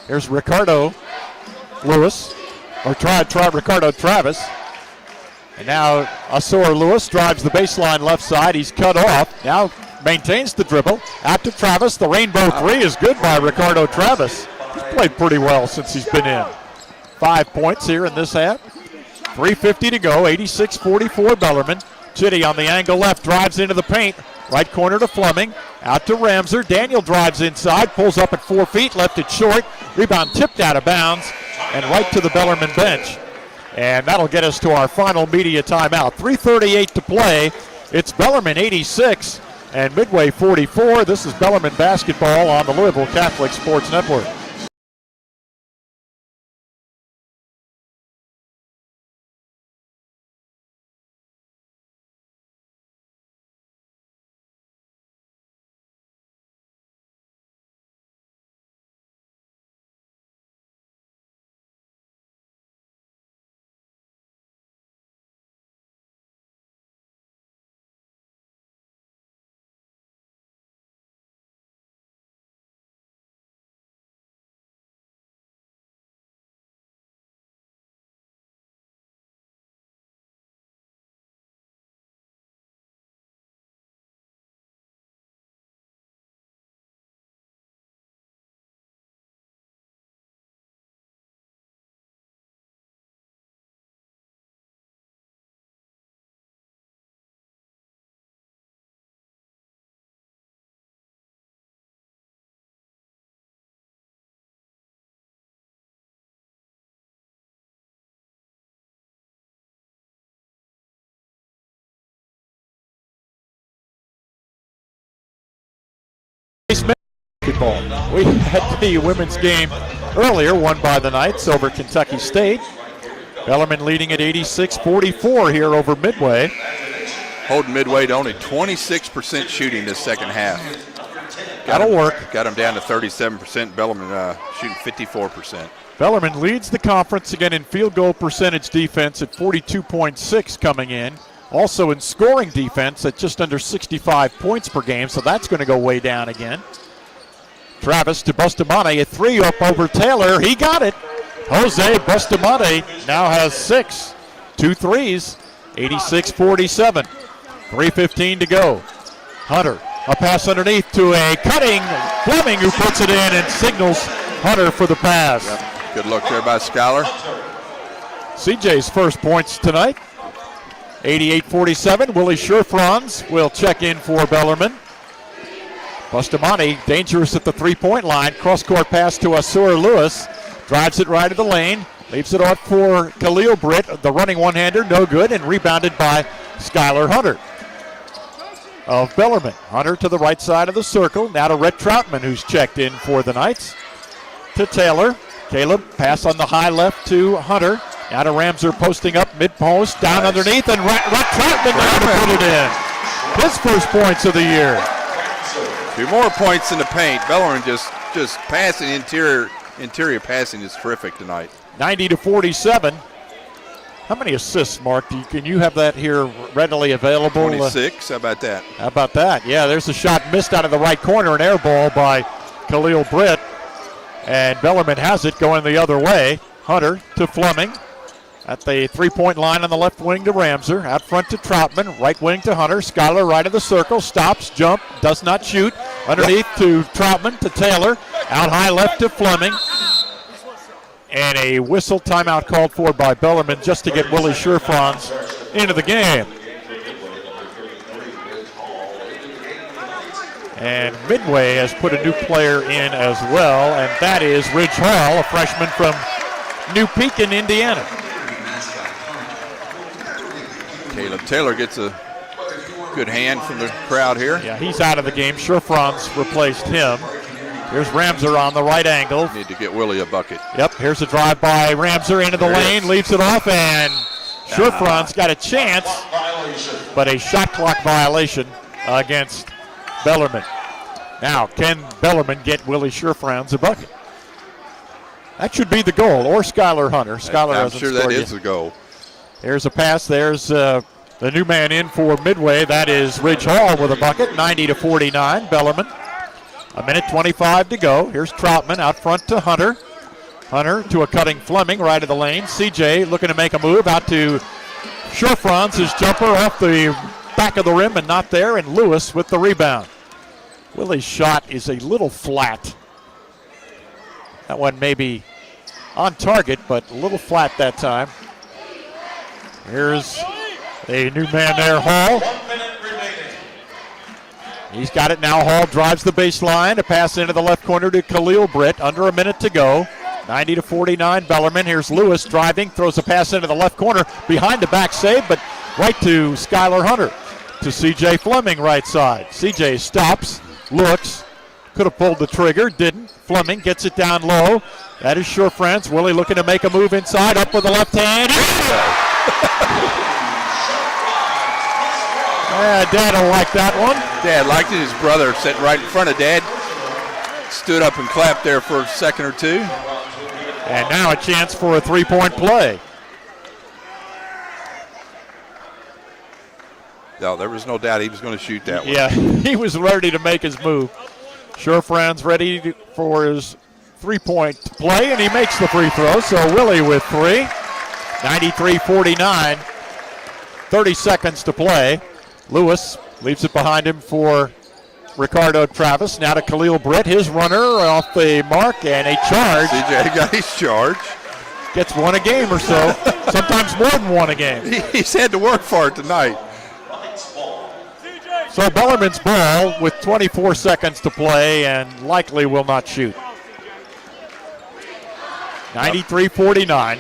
Here's Ricardo Lewis, or try Ricardo Travis. And now Asar Lewis drives the baseline left side. He's cut off. Now maintains the dribble. Out to Travis. The rainbow three is good by Ricardo Travis. He's played pretty well since he's been in. 5 points here in this half. 3:50 to go. 86-44 Bellarmine. Chitty on the angle left, drives into the paint. Right corner to Fleming, out to Ramser. Daniel drives inside, pulls up at 4 feet, left it short. Rebound tipped out of bounds and right to the Bellarmine bench. And that'll get us to our final media timeout. 3:38 to play. It's Bellarmine 86 and Midway 44. This is Bellarmine basketball on the Louisville Catholic Sports Network. basketball. We had the women's game earlier, won by the Knights over Kentucky State. Bellarmine leading at 86-44 here over Midway. Holding Midway to only 26% shooting this second half. That'll work. Got them down to 37%. Bellarmine shooting 54%. Bellarmine leads the conference again in field goal percentage defense at 42.6 coming in. Also in scoring defense at just under 65 points per game, so that's going to go way down again. Travis to Bustamante, a three up over Taylor. He got it. Jose Bustamante now has 6, 2 threes, 86-47. 3:15 to go. Hunter, a pass underneath to a cutting Fleming who puts it in and signals Hunter for the pass. Yep. Good look there by Schuyler. CJ's first points tonight. 88-47. Willie Scherfranz will check in for Bellarmine. Bustamante dangerous at the three-point line. Cross-court pass to Asur Lewis. Drives it right to the lane. Leaves it off for Khalil Britt, the running one-hander, no good, and rebounded by Skylar Hunter of Bellarmine. Hunter to the right side of the circle. Now to Rhett Troutman, who's checked in for the Knights. To Taylor. Caleb, pass on the high left to Hunter. Now to Ramser posting up mid-post, down underneath, and Rhett Troutman now to put it in. His first points of the year. 2 more points in the paint. Bellarmine just passing, interior passing is terrific tonight. 90-47. How many assists, Mark? Can you have that here readily available? 26. How about that? How about that? Yeah, there's a shot missed out of the right corner, an air ball by Khalil Britt. And Bellarmine has it going the other way. Hunter to Fleming. At the three-point line on the left wing to Ramser. Out front to Troutman. Right wing to Hunter. Schuyler right of the circle. Stops, jump, does not shoot. Underneath to Troutman to Taylor. Out high left to Fleming. And a whistle timeout called for by Bellarmine just to get Willie Scherfranz into the game. And Midway has put a new player in as well, and that is Ridge Hall, a freshman from New Pekin, Indiana. Caleb Taylor gets a good hand from the crowd here. Yeah, he's out of the game. Scherfranz replaced him. Here's Ramser on the right angle. Need to get Willie a bucket. Yep, here's a drive by Ramser into the lane, leaves it off, and Scherfranz got a chance, but a shot clock violation against Bellarmine. Now, can Bellarmine get Willie Scherfranz a bucket? That should be the goal, or Skylar Hunter. Skylar I'm hasn't sure scored that yet. is the goal. There's a pass. There's the new man in for Midway. That is Ridge Hall with a bucket, 90-49, Bellarmine. A minute 25 to go. Here's Troutman out front to Hunter. Hunter to a cutting Fleming right of the lane. CJ looking to make a move out to Scherfranz. His jumper off the back of the rim and not there, and Lewis with the rebound. Willie's shot is a little flat. That one may be on target, but a little flat that time. Here's a new man there, Hall. He's got it now. Hall drives the baseline. A pass into the left corner to Khalil Britt. Under a minute to go. 90-49 Bellarmine. Here's Lewis driving. Throws a pass into the left corner. Behind the back save, but right to Skylar Hunter. To C.J. Fleming right side. C.J. stops. Looks. Could have pulled the trigger. Didn't. Fleming gets it down low. That is Scherfranz. Willie looking to make a move inside. Up with the left hand. Dad will like that one. Dad liked it. His brother sitting right in front of Dad. Stood up and clapped there for a second or two. And now a chance for a three-point play. No, there was no doubt he was going to shoot that one. Yeah, he was ready to make his move. Scherfranz ready for his three-point play, and he makes the free throw. So Willie with three. 93-49. 30 seconds to play. Lewis leaves it behind him for Ricardo Travis. Now to Khalil Britt, his runner off the mark, and a charge. CJ got his charge. Gets one a game or so, sometimes more than one a game. He's had to work for it tonight. So Bellarmine's ball with 24 seconds to play and likely will not shoot. 93-49.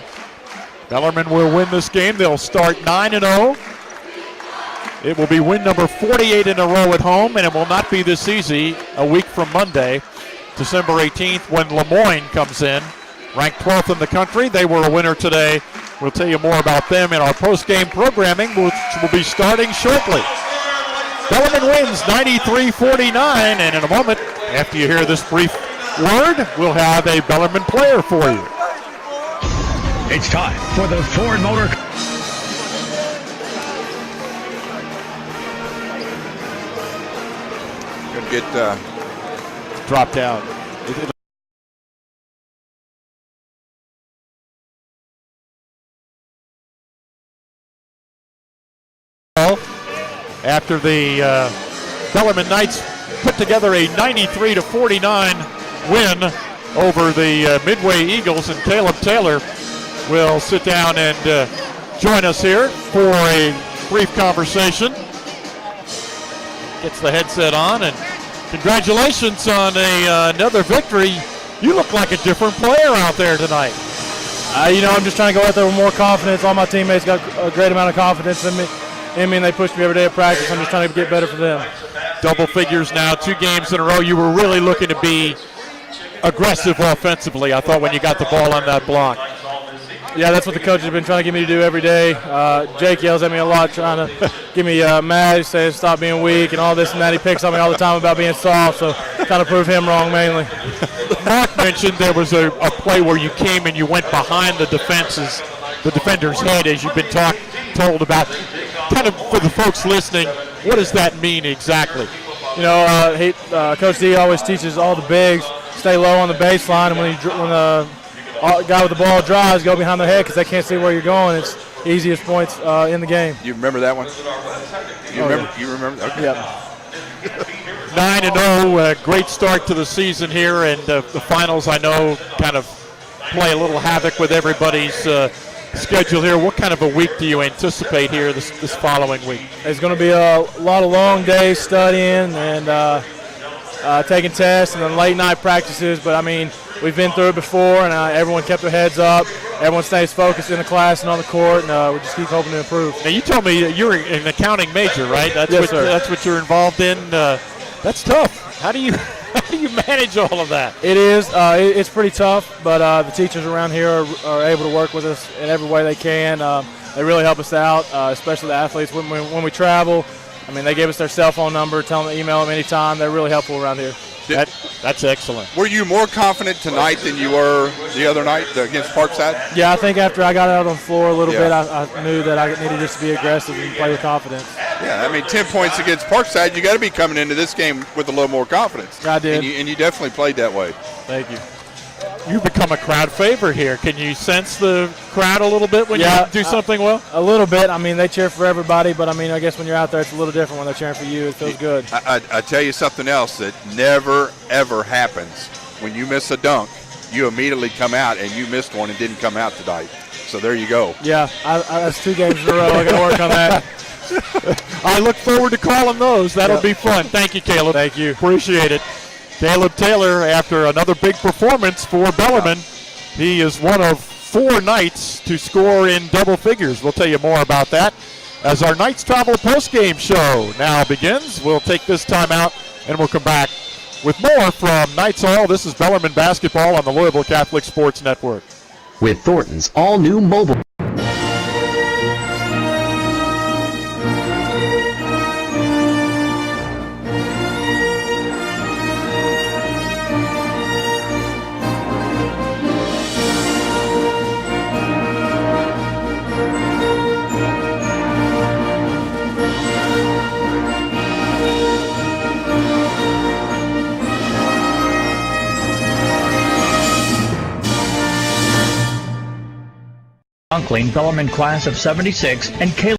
Bellarmine will win this game. They'll start 9-0. It will be win number 48 in a row at home, and it will not be this easy a week from Monday December 18th when Lemoyne comes in, ranked 12th in the country. They were a winner today. We'll tell you more about them in our post-game programming, which will be starting shortly. Bellarmine wins 93-49, and in a moment, after you hear this brief word, we'll have a Bellarmine player for you. It's time for the Ford Motor. Gonna get dropped out. After the Bellarmine Knights put together a 93-49 win over the Midway Eagles, and Caleb Taylor will sit down and join us here for a brief conversation. Gets the headset on, and congratulations on another victory. You look like a different player out there tonight. I'm just trying to go out there with more confidence. All my teammates got a great amount of confidence in me, and they push me every day at practice. I'm just trying to get better for them. Double figures now, 2 games in a row. You were really looking to be aggressive offensively, I thought, when you got the ball on that block. Yeah, that's what the coach has been trying to get me to do every day. Jake yells at me a lot, trying to get me mad, saying stop being weak and all this and that. He picks on me all the time about being soft, so trying to prove him wrong mainly. Mark mentioned there was a play where you came and you went behind the defender's head, as you've been told about. Kind of for the folks listening, what does that mean exactly? Coach D always teaches all the bigs stay low on the baseline, and when the guy with the ball drives, go behind their head because they can't see where you're going. It's easiest points in the game. You remember that one? You remember? Okay. Yep. 9-0, great start to the season here, and the finals, I know, kind of play a little havoc with everybody's schedule here. What kind of a week do you anticipate here this following week? It's going to be a lot of long days studying and taking tests and then late night practices, but we've been through it before, and everyone kept their heads up. Everyone stays focused in the class and on the court, and we just keep hoping to improve. Now, you told me that you're an accounting major, right? Yes, sir. That's what you're involved in. That's tough. How do you manage all of that? It is. It's pretty tough, but the teachers around here are able to work with us in every way they can. They really help us out, especially the athletes when we travel. They gave us their cell phone number, tell them to email them anytime. They're really helpful around here. That's excellent. Were you more confident tonight than you were the other night against Parkside? Yeah, I think after I got out on the floor a little bit, I knew that I needed just to be aggressive and play with confidence. Yeah, 10 points against Parkside, you got to be coming into this game with a little more confidence. I did. And you definitely played that way. Thank you. You've become a crowd favorite here. Can you sense the crowd a little bit when you do something well? A little bit. They cheer for everybody, but I guess when you're out there, it's a little different when they're cheering for you. It feels good. I tell you something else that never, ever happens. When you miss a dunk, you immediately come out, and you missed one and didn't come out tonight. So there you go. Yeah, that's 2 games in a row. I got to work on that. I look forward to calling those. That'll be fun. Thank you, Caleb. Thank you. Appreciate it. Caleb Taylor, after another big performance for Bellarmine, he is one of 4 Knights to score in double figures. We'll tell you more about that as our Knights Travel postgame show now begins. We'll take this time out, and we'll come back with more from Knights Hall. This is Bellarmine basketball on the Louisville Catholic Sports Network. With Thornton's all-new mobile. Bellarmine class of '76 and Caleb